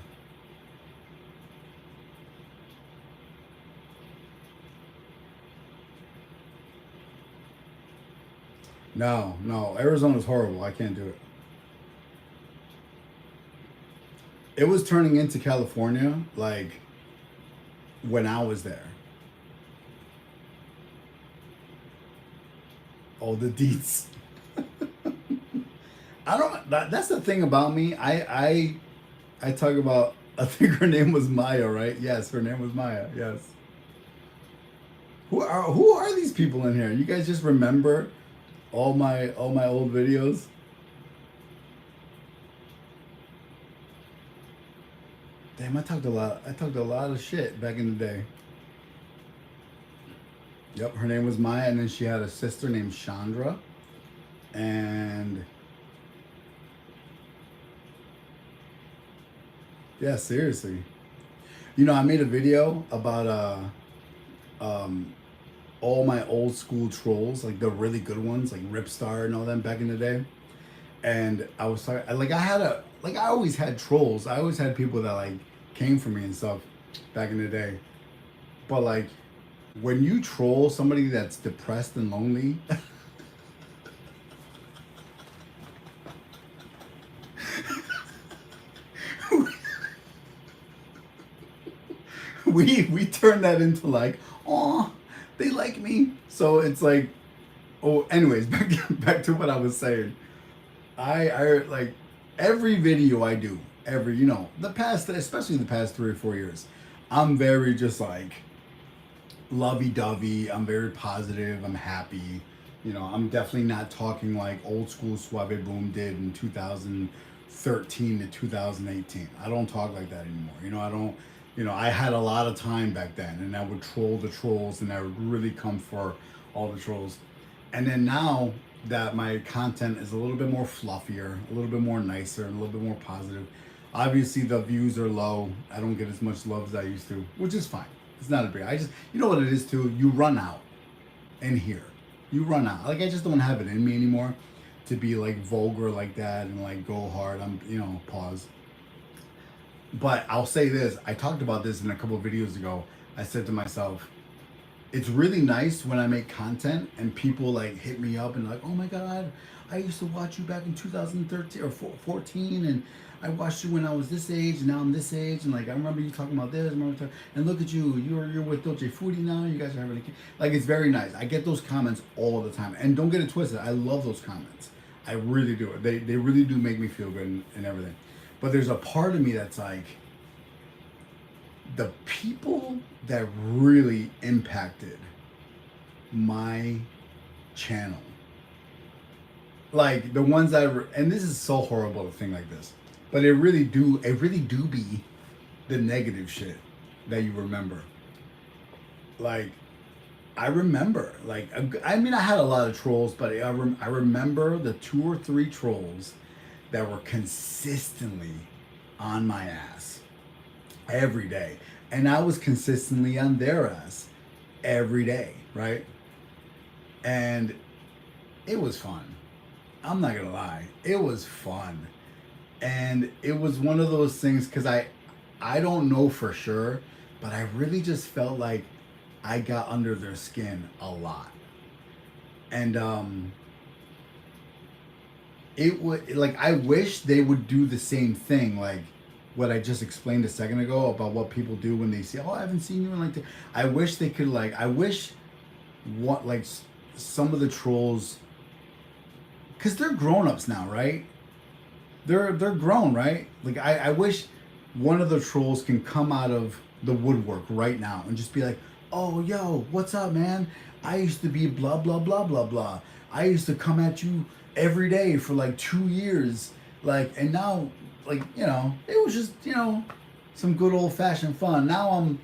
No, Arizona's horrible. I can't do it. It was turning into California, like, when I was there. Oh, the deets. That's the thing about me. I talk about, I think her name was Maya, right? Yes, her name was Maya, yes. Who are these people in here? You guys just remember all my old videos? Damn, I talked a lot of shit back in the day. Yep, her name was Maya, and then she had a sister named Chandra. And yeah, seriously. You know, I made a video about all my old school trolls, like the really good ones, like Ripstar and all them back in the day. And I was talking, I always had trolls. I always had people that like came for me and stuff back in the day. But like, when you troll somebody that's depressed and lonely, we turn that into like, oh, they like me. So it's like, oh, anyways, back to what I was saying. I like every video I do, especially the past 3 or 4 years, I'm very just like lovey-dovey. I'm very positive. I'm happy. I'm definitely not talking like old school Suave Boom did in 2013 to 2018. I don't talk like that anymore. I don't. I had a lot of time back then, and I would troll the trolls, and I would really come for all the trolls. And then now that my content is a little bit more fluffier, a little bit more nicer, and a little bit more positive, obviously the views are low. I don't get as much love as I used to, which is fine. It's not a big. I just, you know what it is too. You run out in here. You run out. Like I just don't have it in me anymore to be like vulgar like that and like go hard. Pause. But I'll say this, I talked about this in a couple of videos ago. I said to myself, it's really nice when I make content and people like hit me up and like, oh my God, I used to watch you back in 2013 or 14 and I watched you when I was this age and now I'm this age and like I remember you talking about this, and look at you, you're with Dolce Foodie now, you guys are having a kid. Like it's very nice. I get those comments all the time. And don't get it twisted, I love those comments. I really do. They really do make me feel good and everything. But there's a part of me that's like, the people that really impacted my channel, like the ones that, and this is so horrible to think like this, but it really do be the negative shit that you remember. Like, I remember, like, I mean, I had a lot of trolls, but I remember the 2 or 3 trolls that were consistently on my ass every day. And I was consistently on their ass every day, right? And it was fun. I'm not gonna lie. It was fun. And it was one of those things, because I don't know for sure, but I really just felt like I got under their skin a lot. And it would, like, I wish they would do the same thing, like what I just explained a second ago about what people do when they say, oh, I haven't seen you in like I wish they could, like, I wish some of the trolls, because they're grown-ups now, right? They're grown, right? Like I wish one of the trolls can come out of the woodwork right now and just be like, oh, yo, what's up, man? I used to be blah, blah, blah, blah, blah. I used to come at you every day for like 2 years. Like, and now, like, it was just, some good old fashioned fun. Now I'm,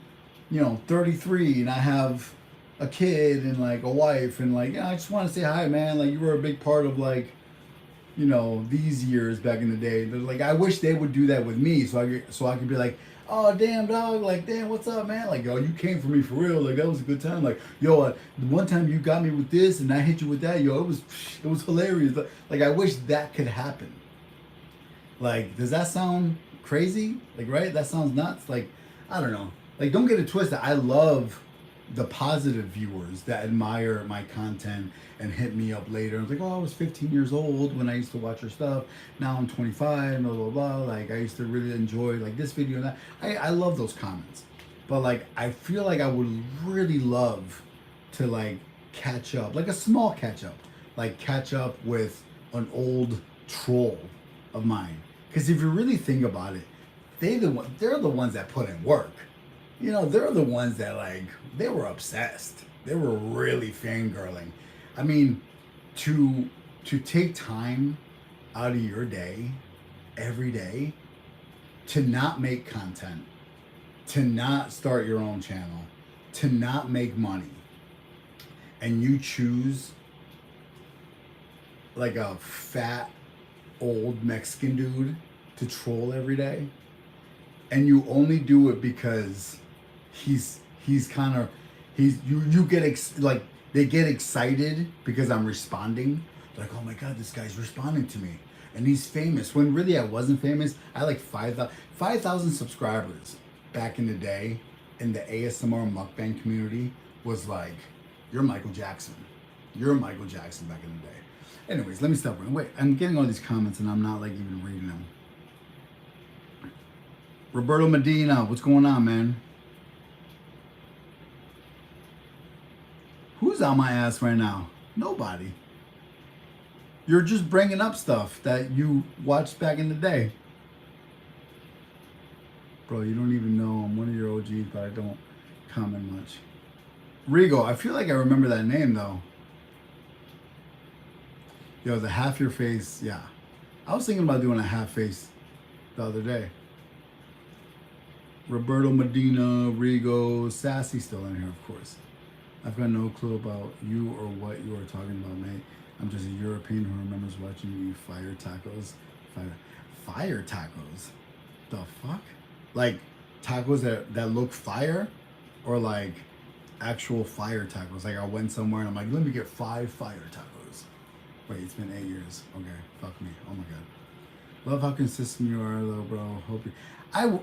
33 and I have a kid and like a wife and like, I just want to say hi, man. Like, you were a big part of like, these years back in the day. But like, I wish they would do that with me so I could be like, oh, damn, dog, like, damn, what's up, man? Like, yo, you came for me for real. Like, that was a good time. Like, yo, one time you got me with this and I hit you with that. Yo, it was hilarious. Like, I wish that could happen. Like, does that sound crazy? Like, right? That sounds nuts. Like, I don't know. Like, don't get it twisted. I love the positive viewers that admire my content and hit me up later. It's like, oh, I was 15 years old when I used to watch your stuff. Now I'm 25, blah, blah, blah. Like, I used to really enjoy, like, this video and that. I love those comments. But, like, I feel like I would really love to, like, catch up. Like, a small catch up. Like, catch up with an old troll of mine. Because if you really think about it, they're the ones that put in work. They're the ones that, like, they were obsessed. They were really fangirling. I mean, to take time out of your day, every day, to not make content, to not start your own channel, to not make money, and you choose like a fat, old Mexican dude to troll every day, and you only do it because they get excited because I'm responding. Like, oh my God, this guy's responding to me. And he's famous. When really I wasn't famous. I had like 5,000 subscribers back in the day in the ASMR mukbang community was like, you're Michael Jackson. You're Michael Jackson back in the day. Anyways, let me stop reading. Wait, I'm getting all these comments and I'm not like even reading them. Roberto Medina, what's going on, man? Who's on my ass right now? Nobody. You're just bringing up stuff that you watched back in the day. Bro, you don't even know I'm one of your OGs, but I don't comment much. Rigo, I feel like I remember that name though. Yo, the half your face, yeah. I was thinking about doing a half face the other day. Roberto Medina, Rigo, Sassy still in here, of course. I've got no clue about you or what you are talking about, mate. I'm just a European who remembers watching you eat fire tacos. Fire tacos? The fuck? Like tacos that look fire? Or like actual fire tacos? Like I went somewhere and I'm like, let me get 5 fire tacos. Wait, it's been 8 years. Okay, fuck me. Oh my god. Love how consistent you are though, bro. Hope you...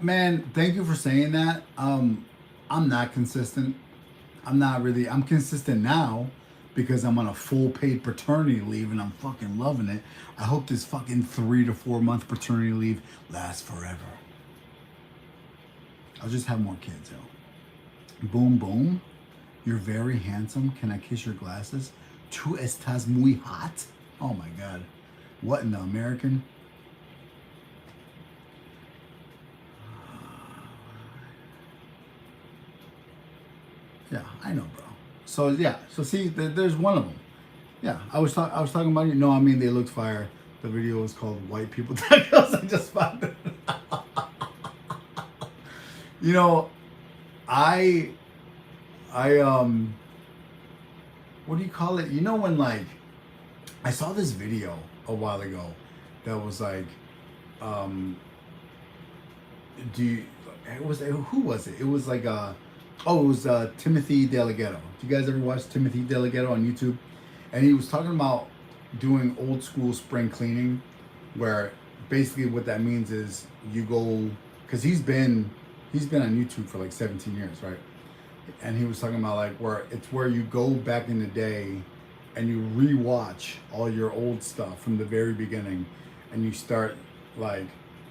man, thank you for saying that. I'm not consistent. I'm consistent now because I'm on a full paid paternity leave and I'm fucking loving it. I hope this fucking 3 to 4 month paternity leave lasts forever. I'll just have more kids, yo. Boom, boom. You're very handsome. Can I kiss your glasses? Tu estás muy hot. Oh my god. What in the American? Yeah, I know, bro. So yeah, so see, there's one of them. Yeah, I was talking about you. No, I mean they looked fire. The video was called "White People Tacos." I just found it. You know, I what do you call it? You know when like I saw this video a while ago that was like who was it? It was like it was Timothy DeLaGhetto. Do you guys ever watch Timothy DeLaGhetto on YouTube? And he was talking about doing old school spring cleaning, where basically what that means is you go, because he's been on YouTube for like 17 years, right? And he was talking about like where you go back in the day and you rewatch all your old stuff from the very beginning, and you start like,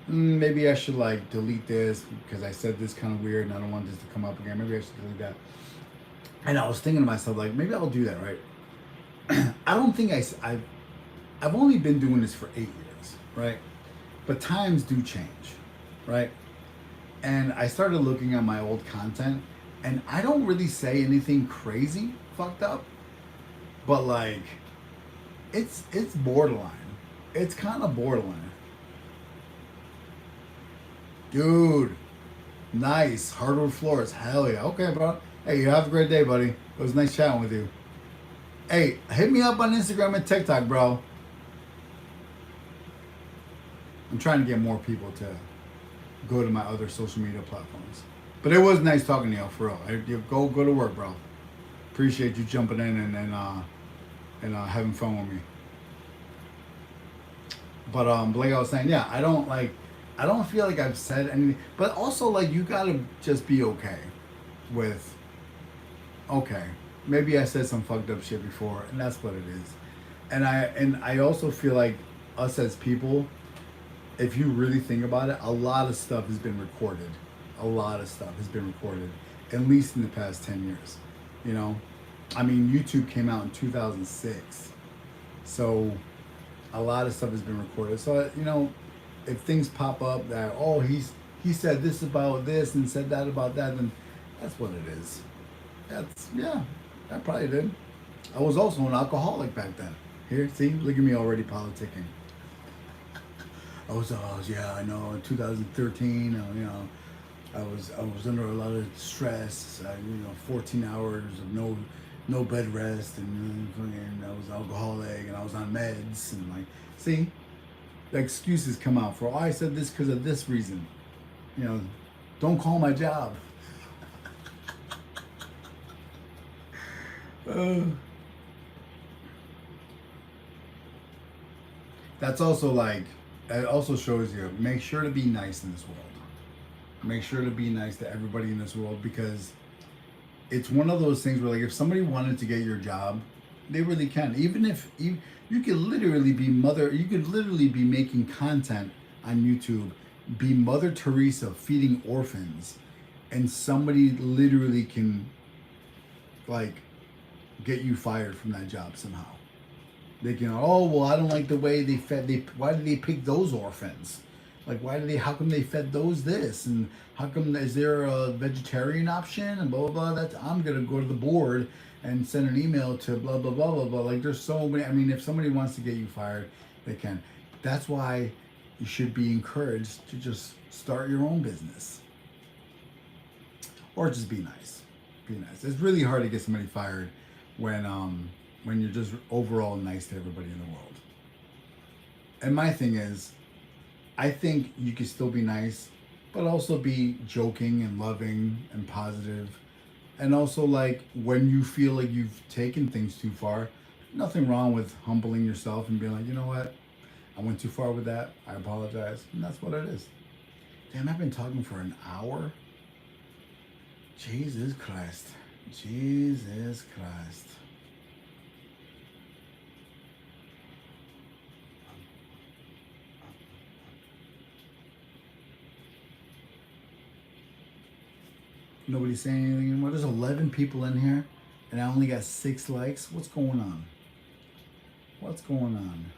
maybe I should like delete this because I said this kind of weird and I don't want this to come up again. Maybe I should delete that. And I was thinking to myself, like, maybe I'll do that, right? I don't think I've only been doing this for 8 years, right? But times do change, right? And I started looking at my old content, and I don't really say anything crazy fucked up, but like, it's borderline. It's kind of borderline. Dude, nice. Hardwood floors. Hell yeah. Okay, bro. Hey, you have a great day, buddy. It was nice chatting with you. Hey, hit me up on Instagram and TikTok, bro. I'm trying to get more people to go to my other social media platforms. But it was nice talking to you, for real. Go to work, bro. Appreciate you jumping in and having fun with me. But like I was saying, yeah, I don't feel like I've said anything, but also like you gotta just be okay with, okay, maybe I said some fucked up shit before, and that's what it is. And I also feel like us as people, if you really think about it, a lot of stuff has been recorded. A lot of stuff has been recorded, at least in the past 10 years. You know, I mean, YouTube came out in 2006, so a lot of stuff has been recorded. So you know, if things pop up that, oh, he said this about this and said that about that, then that's what it is. Yeah, I probably did. I was also an alcoholic back then. Here, see, look at me already politicking. I was yeah, I know, in 2013, you know, I was under a lot of stress, 14 hours of no bed rest, and I was alcoholic, and I was on meds, and like, see, the excuses come out for, oh, I said this because of this reason. You know, don't call my job. That's also like, it also shows you, make sure to be nice in this world. Make sure to be nice to everybody in this world, because it's one of those things where like if somebody wanted to get your job, they really can. Even if you could literally be making content on YouTube, be Mother Teresa feeding orphans, and somebody literally can like get you fired from that job somehow. They can, oh well, I don't like the way they fed. Why did they pick those orphans? Like, how come they fed those this? And how come, is there a vegetarian option? And blah, blah, blah. I'm going to go to the board and send an email to blah, blah, blah, blah, blah. Like, there's so many. I mean, if somebody wants to get you fired, they can. That's why you should be encouraged to just start your own business. Or just be nice. Be nice. It's really hard to get somebody fired when you're just overall nice to everybody in the world. And my thing is, I think you can still be nice, but also be joking and loving and positive. And also, like, when you feel like you've taken things too far, nothing wrong with humbling yourself and being like, you know what? I went too far with that. I apologize. And that's what it is. Damn, I've been talking for an hour. Jesus Christ. Jesus Christ. Nobody's saying anything anymore. There's 11 people in here, and I only got 6 likes. What's going on? What's going on?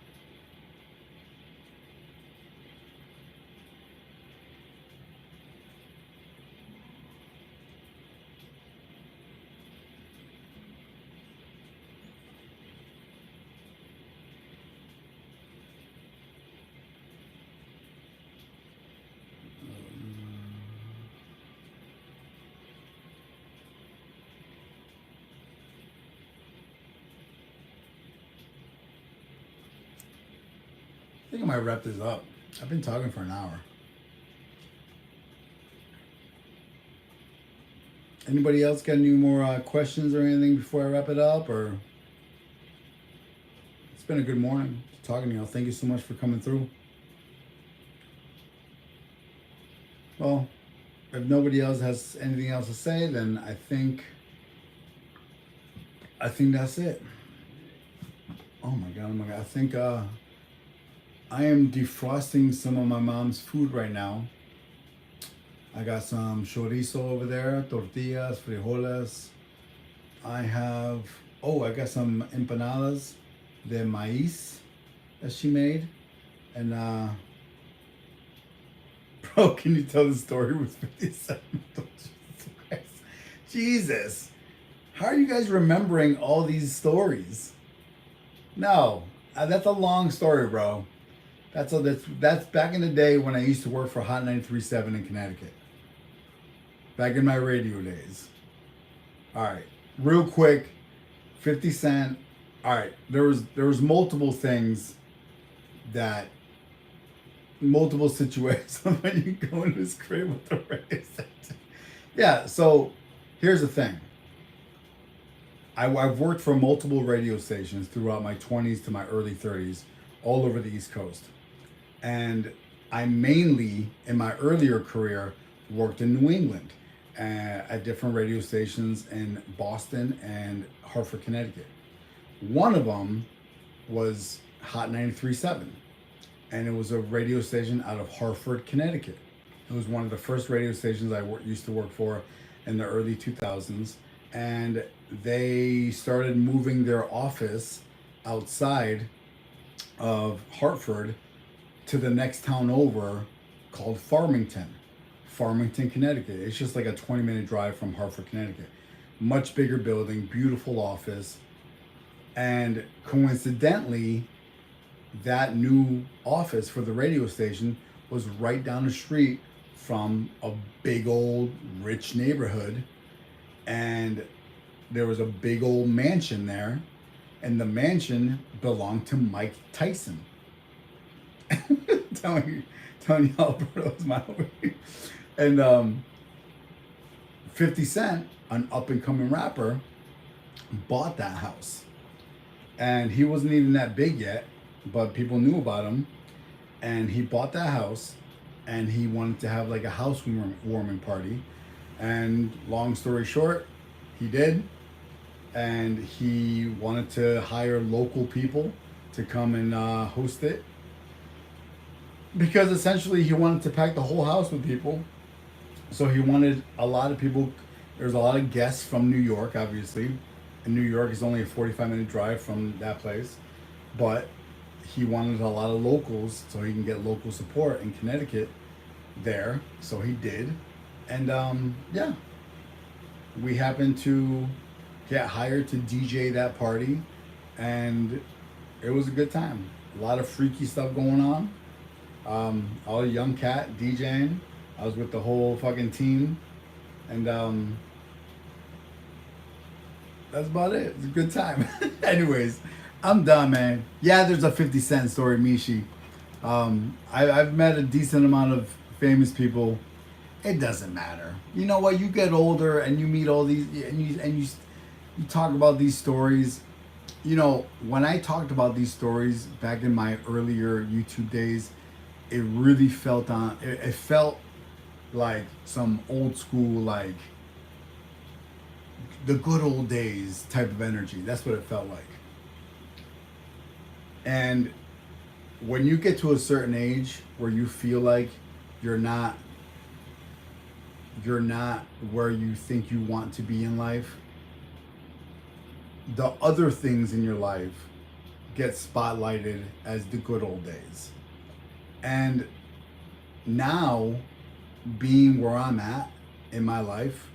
I think I might wrap this up. I've been talking for an hour. Anybody else got any more questions or anything before I wrap it up? Or it's been a good morning talking to y'all. Thank you so much for coming through. Well, if nobody else has anything else to say, then I think that's it. Oh my god! I think I am defrosting some of my mom's food right now. I got some chorizo over there, tortillas, frijoles. I got some empanadas de maíz that she made. And, bro, can you tell the story was 57? Jesus. How are you guys remembering all these stories? No, that's a long story, bro. That's back in the day when I used to work for Hot 93.7 in Connecticut. Back in my radio days. All right, real quick, 50 Cent. All right, there was multiple situations when you go into his crib with the radio station. Yeah, so here's the thing. I've worked for multiple radio stations throughout my 20s to my early 30s, all over the East Coast. And I mainly, in my earlier career, worked in New England at different radio stations in Boston and Hartford, Connecticut. One of them was Hot 93.7, and it was a radio station out of Hartford, Connecticut. It was one of the first radio stations I used to work for in the early 2000s, and they started moving their office outside of Hartford to the next town over called Farmington, Connecticut. It's just like a 20-minute drive from Hartford, Connecticut. Much bigger building, beautiful office. And coincidentally, that new office for the radio station was right down the street from a big old rich neighborhood. And there was a big old mansion there. And the mansion belonged to Mike Tyson. telling y'all, bro, that was my homie. And 50 Cent, an up-and-coming rapper, bought that house. And he wasn't even that big yet, but people knew about him. And he bought that house, and he wanted to have like a housewarming party. And long story short, he did. And he wanted to hire local people to come and host it. Because essentially he wanted to pack the whole house with people. So he wanted a lot of people. There's a lot of guests from New York, obviously. And New York is only a 45-minute drive from that place. but he wanted a lot of locals so he can get local support in Connecticut there. So he did. And yeah, we happened to get hired to DJ that party, and it was a good time. A lot of freaky stuff going on. I was a young cat DJing. I was with the whole fucking team, and that's about it. It's a good time. Anyways, I'm done, man. Yeah, there's a 50 Cent story, Mishi. I've met a decent amount of famous people. It doesn't matter. You know what? You get older and you meet all these, and you talk about these stories. You know, when I talked about these stories back in my earlier YouTube days, it really felt on. It felt like some old school, like the good old days type of energy. That's what it felt like. And when you get to a certain age where you feel like you're not where you think you want to be in life, the other things in your life get spotlighted as the good old days. And now, being where I'm at in my life,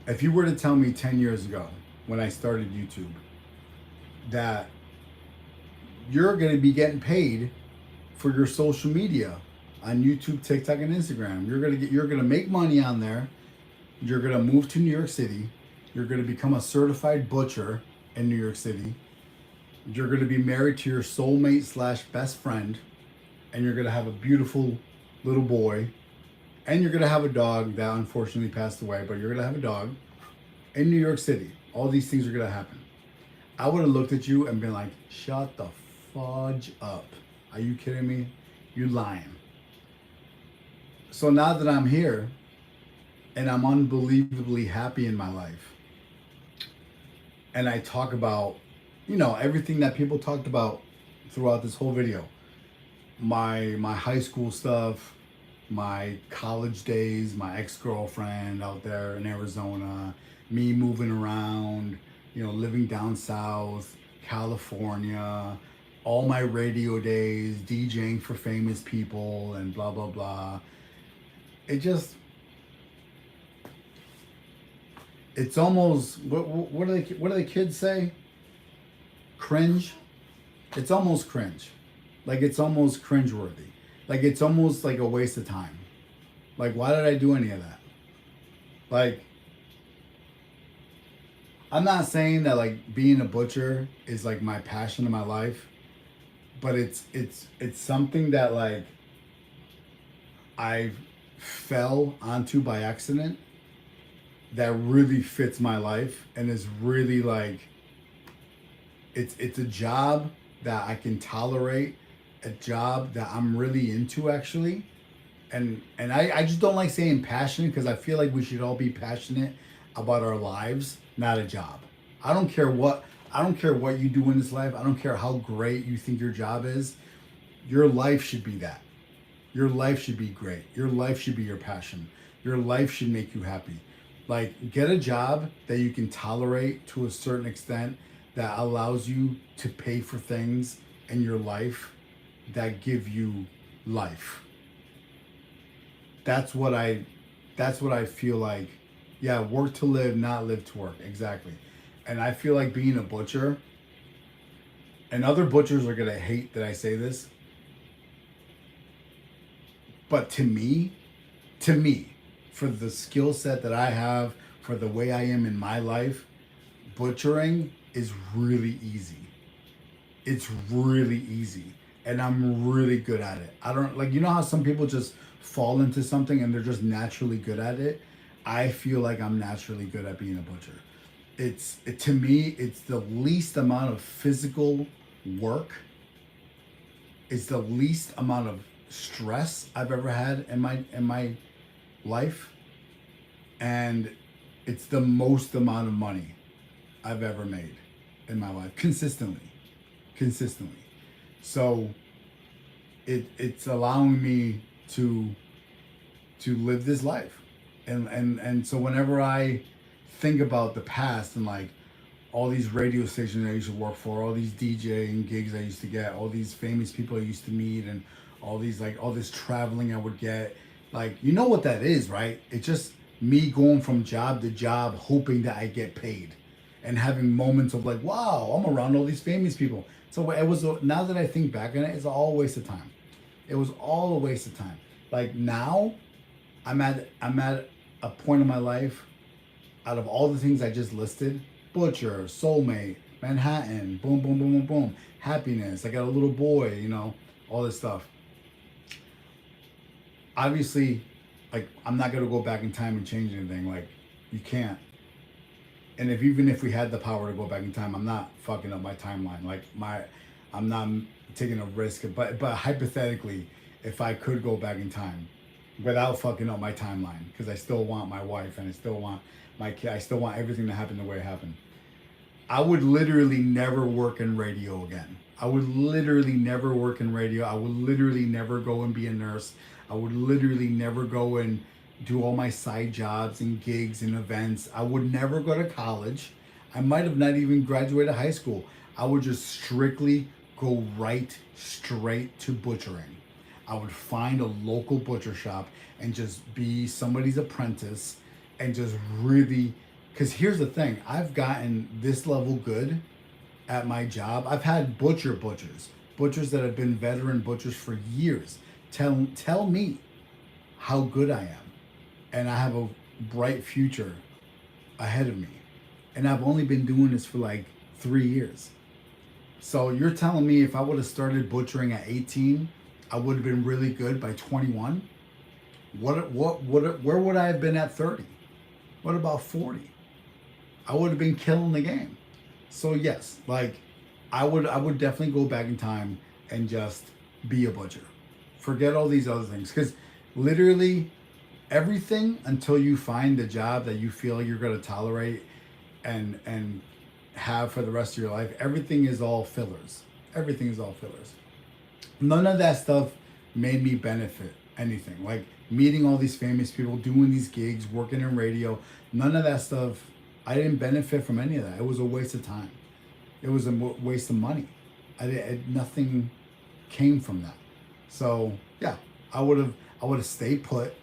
if you were to tell me 10 years ago when I started YouTube that you're going to be getting paid for your social media on YouTube, TikTok, and Instagram, you're going to make money on there, you're going to move to New York City, you're going to become a certified butcher in New York City, you're going to be married to your soulmate / best friend, and you're going to have a beautiful little boy, and you're going to have a dog that unfortunately passed away, but you're going to have a dog in New York City. All these things are going to happen. I would have looked at you and been like, shut the fudge up. Are you kidding me? You're lying. So now that I'm here and I'm unbelievably happy in my life, and I talk about, you know, everything that people talked about throughout this whole video, my high school stuff, my college days, my ex-girlfriend out there in Arizona, me moving around, you know, living down south, California, all my radio days, DJing for famous people and blah, blah, blah. It's almost, what do the kids say? Cringe? It's almost cringe. Like, it's almost cringeworthy. Like, it's almost like a waste of time. Like, why did I do any of that? Like, I'm not saying that, like, being a butcher is, like, my passion in my life. But it's something that, like, I fell onto by accident that really fits my life and is really, like, it's a job that I can tolerate, a job that I'm really into, actually. And I just don't like saying passionate, because I feel like we should all be passionate about our lives, not a job. I don't care what you do in this life. I don't care how great you think your job is. Your life should be that. Your life should be great. Your life should be your passion. Your life should make you happy. Like, get a job that you can tolerate to a certain extent, that allows you to pay for things in your life that give you life. That's what I feel like. Yeah, work to live, not live to work. Exactly. And I feel like being a butcher, and other butchers are going to hate that I say this, but to me, for the skill set that I have, for the way I am in my life, butchering is really easy. It's really easy. And I'm really good at it. I don't, like, you know how some people just fall into something and they're just naturally good at it? I feel like I'm naturally good at being a butcher. To me, it's the least amount of physical work. It's the least amount of stress I've ever had in my life. And it's the most amount of money I've ever made in my life, consistently. So it's allowing me to live this life. And so whenever I think about the past and, like, all these radio stations I used to work for, all these DJing gigs I used to get, all these famous people I used to meet, and all these like all this traveling I would get. Like, you know what that is, right? It's just me going from job to job hoping that I get paid and having moments of like, wow, I'm around all these famous people. So it was, now that I think back on it, it's all a waste of time. It was all a waste of time. Like now I'm at a point in my life, out of all the things I just listed, Butcher, Soulmate, Manhattan, boom, boom, boom, boom, boom, happiness, I got a little boy, you know, all this stuff. Obviously, like, I'm not gonna go back in time and change anything. Like, you can't. And even if we had the power to go back in time, I'm not fucking up my timeline. Like, I'm not taking a risk. But hypothetically, if I could go back in time without fucking up my timeline, because I still want my wife and I still want my kid, I still want everything to happen the way it happened, I would literally never work in radio again. I would literally never work in radio. I would literally never go and be a nurse. I would literally never go and do all my side jobs and gigs and events. I would never go to college. I might have not even graduated high school. I would just strictly go right straight to butchering. I would find a local butcher shop and just be somebody's apprentice and just really, because here's the thing, I've gotten this level good at my job. I've had butchers that have been veteran butchers for years tell me how good I am, and I have a bright future ahead of me, and I've only been doing this for like 3 years. So you're telling me if I would have started butchering at 18, I would have been really good by 21? Where would I have been at 30? What about 40? I would have been killing the game. So yes, like I would definitely go back in time and just be a butcher. Forget all these other things, because literally everything until you find the job that you feel you're going to tolerate and have for the rest of your life, everything is all fillers. Everything is all fillers. None of that stuff made me benefit anything. Like meeting all these famous people, doing these gigs, working in radio, none of that stuff, I didn't benefit from any of that. It was a waste of time. It was a waste of money. Nothing came from that. So yeah, I would have stayed put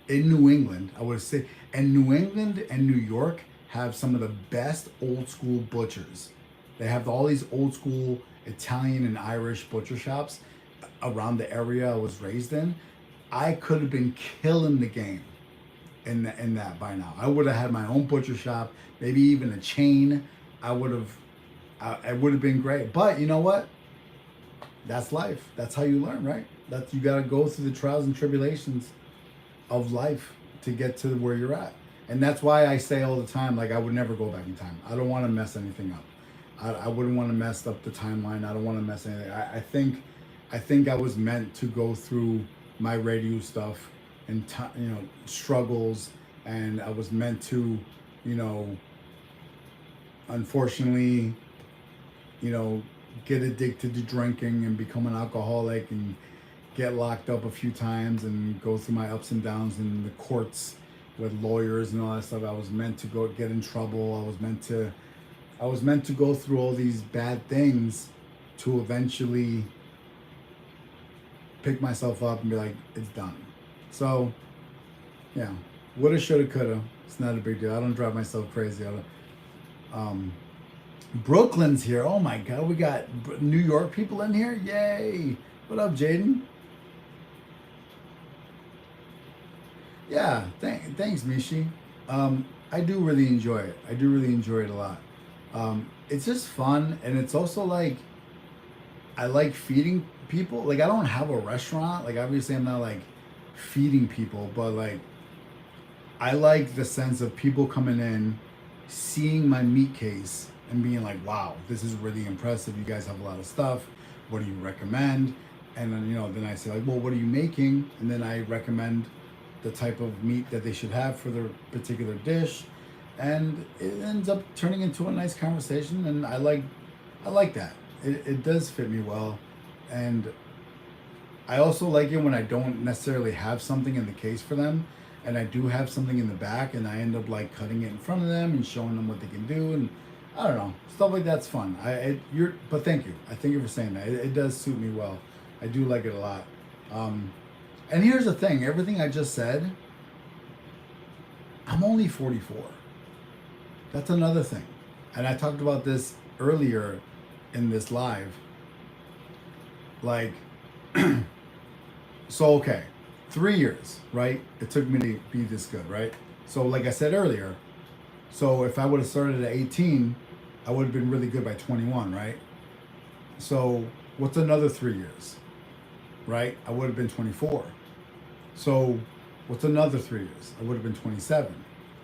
in New England. I would have stayed, and New England and New York have some of the best old school butchers. They have all these old school Italian and Irish butcher shops around the area I was raised in. I could have been killing the game in that by now. I would have had my own butcher shop, maybe even a chain. It would have been great. But you know what? That's life. That's how you learn, right? You got to go through the trials and tribulations of life to get to where you're at. And that's why I say all the time, like, I would never go back in time. I don't want to mess anything up. I wouldn't want to mess up the timeline. I don't want to mess anything. I think I was meant to go through my radio stuff and struggles, and I was meant to, unfortunately, get addicted to drinking and become an alcoholic and get locked up a few times and go through my ups and downs in the courts with lawyers and all that stuff. I was meant to go get in trouble. I was meant to go through all these bad things to eventually pick myself up and be like, it's done. So yeah, woulda, shoulda, coulda. It's not a big deal. I don't drive myself crazy. Brooklyn's here. Oh my God, we got New York people in here. Yay! What up, Jaden? Yeah, thanks, Mishi. I do really enjoy it. I do really enjoy it a lot. It's just fun, and it's also like I like feeding people. Like I don't have a restaurant. Like obviously I'm not like feeding people, but like I like the sense of people coming in, seeing my meat case and being like, wow, this is really impressive. You guys have a lot of stuff. What do you recommend? And then, then I say like, well, what are you making? And then I recommend the type of meat that they should have for their particular dish. And it ends up turning into a nice conversation. And I like that. It does fit me well. And I also like it when I don't necessarily have something in the case for them, and I do have something in the back, and I end up like cutting it in front of them and showing them what they can do. And I don't know, stuff like that's fun. But thank you. I thank you for saying that. It does suit me well. I do like it a lot. And here's the thing: everything I just said, I'm only 44. That's another thing, and I talked about this earlier in this live. Like, so okay, 3 years, right? It took me to be this good, right? So, like I said earlier, so if I would have started at 18, I would have been really good by 21, right? So what's another 3 years, right? I would have been 24. So what's another 3 years? I would have been 27,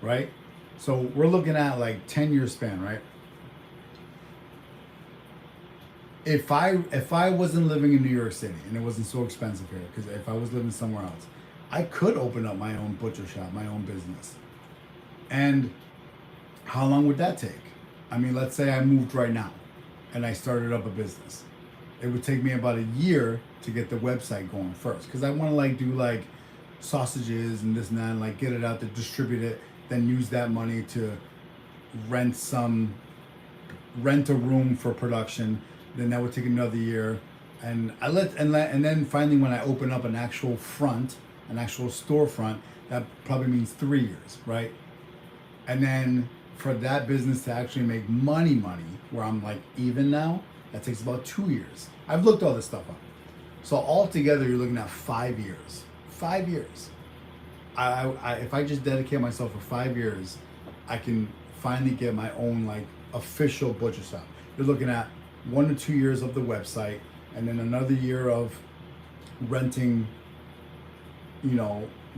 right? So we're looking at like 10-year span, right? If I wasn't living in New York City and it wasn't so expensive here, because if I was living somewhere else, I could open up my own butcher shop, my own business. And how long would that take? I mean, let's say I moved right now and I started up a business. It would take me about a year to get the website going first, because I want to like do like sausages and this and that, and like get it out there, distribute it, then use that money to rent a room for production. Then that would take another year, and then finally when I open up an actual storefront, that probably means 3 years, right? And then for that business to actually make money, where I'm like even now, that takes about 2 years. I've looked all this stuff up. So altogether, you're looking at 5 years. 5 years. If I just dedicate myself for 5 years, I can finally get my own like official butcher shop. You're looking at 1 to 2 years of the website, and then another year of renting,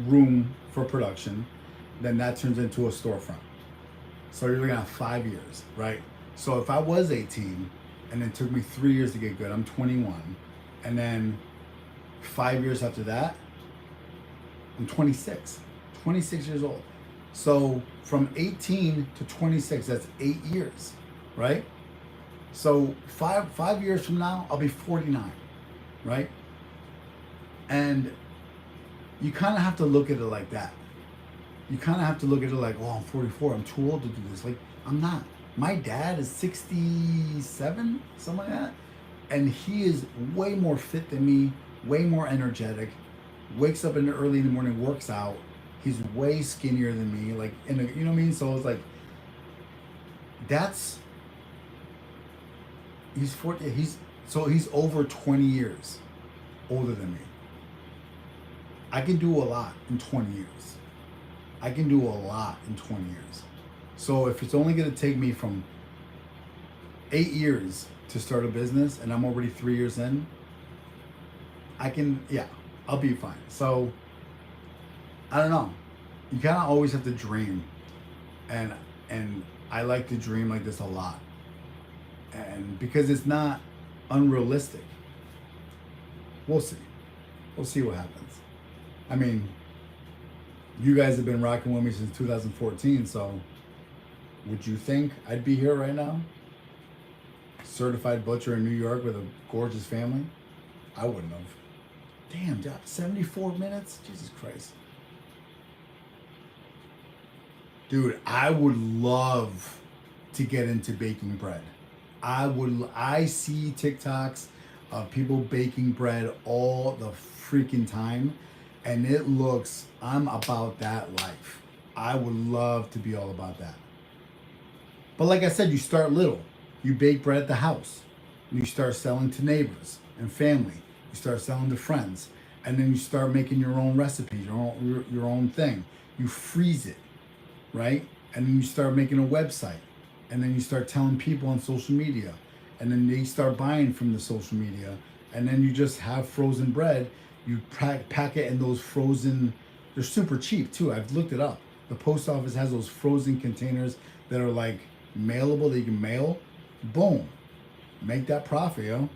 room for production. Then that turns into a storefront. So you're looking at 5 years, right? So if I was 18 and it took me 3 years to get good, I'm 21. And then 5 years after that, I'm 26 years old. So from 18 to 26, that's 8 years, right? So five years from now, I'll be 49, right? And you kind of have to look at it like that. You kind of have to look at it like, oh, I'm 44. I'm too old to do this. Like, I'm not. My dad is 67, something like that. And he is way more fit than me, way more energetic, wakes up early in the morning, works out. He's way skinnier than me. Like, you know what I mean? So it's like, he's 40. He's over 20 years older than me. I can do a lot in 20 years. I can do a lot in 20 years. So if it's only going to take me from 8 years to start a business and I'm already 3 years in, I'll be fine. So I don't know. You kind of always have to dream. And I like to dream like this a lot. And because it's not unrealistic. We'll see. We'll see what happens. I mean, you guys have been rocking with me since 2014, so would you think I'd be here right now? Certified butcher in New York with a gorgeous family? I wouldn't have. Damn, 74 minutes? Jesus Christ. Dude, I would love to get into baking bread. I see TikToks of people baking bread all the freaking time, and it looks, I'm about that life. I would love to be all about that. But like I said, you start little. You bake bread at the house. You start selling to neighbors and family. You start selling to friends. And then you start making your own recipes, your own thing. You freeze it, right? And then you start making a website. And then you start telling people on social media. And then they start buying from the social media. And then you just have frozen bread. You pack it in those frozen, they're super cheap too. I've looked it up. The post office has those frozen containers that are like mailable, that you can mail. Boom. Make that profit, yo.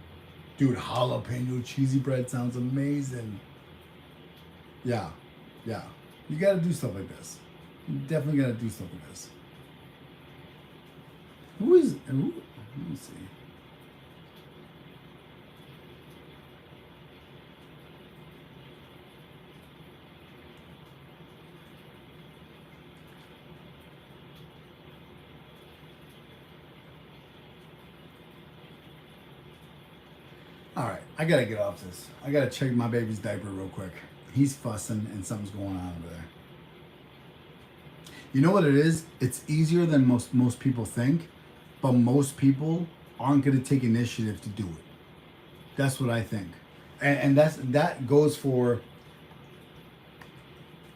Dude, jalapeno cheesy bread sounds amazing. Yeah. You gotta do stuff like this. You definitely gotta do stuff like this. Let me see. All right, I gotta get off this. I gotta check my baby's diaper real quick. He's fussing and something's going on over there. You know what it is? It's easier than most people think, but most people aren't gonna take initiative to do it. That's what I think, and that goes for.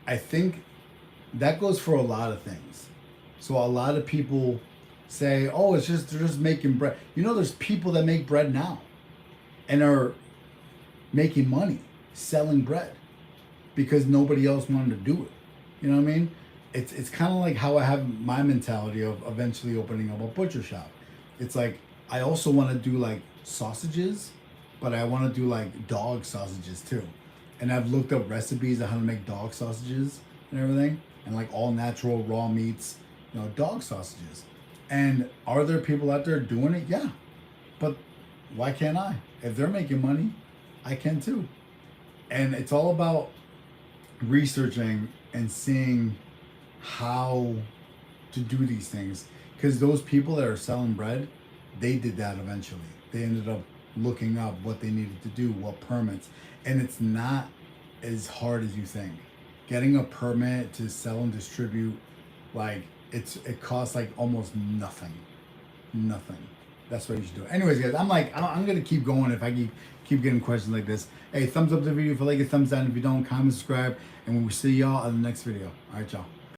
I think that goes for a lot of things. So a lot of people say, "Oh, they're just making bread." You know, there's people that make bread now, and are making money selling bread because nobody else wanted to do it. You know what I mean? It's kind of like how I have my mentality of eventually opening up a butcher shop. It's like I also want to do like sausages, but I want to do like dog sausages too. And I've looked up recipes on how to make dog sausages and everything, and like all natural raw meats, you know, dog sausages. And are there people out there doing it? Yeah, but why can't I? If they're making money, I can too. And it's all about researching and seeing how to do these things, because those people that are selling bread, they did that eventually. They ended up looking up what they needed to do, what permits, and it's not as hard as you think. Getting a permit to sell and distribute, like it costs like almost nothing. That's what you should do. Anyways, guys, I'm gonna keep going if I keep getting questions like this. Hey, thumbs up the video if you like it, thumbs down if you don't, comment, subscribe, and we will see y'all in the next video. All right, y'all.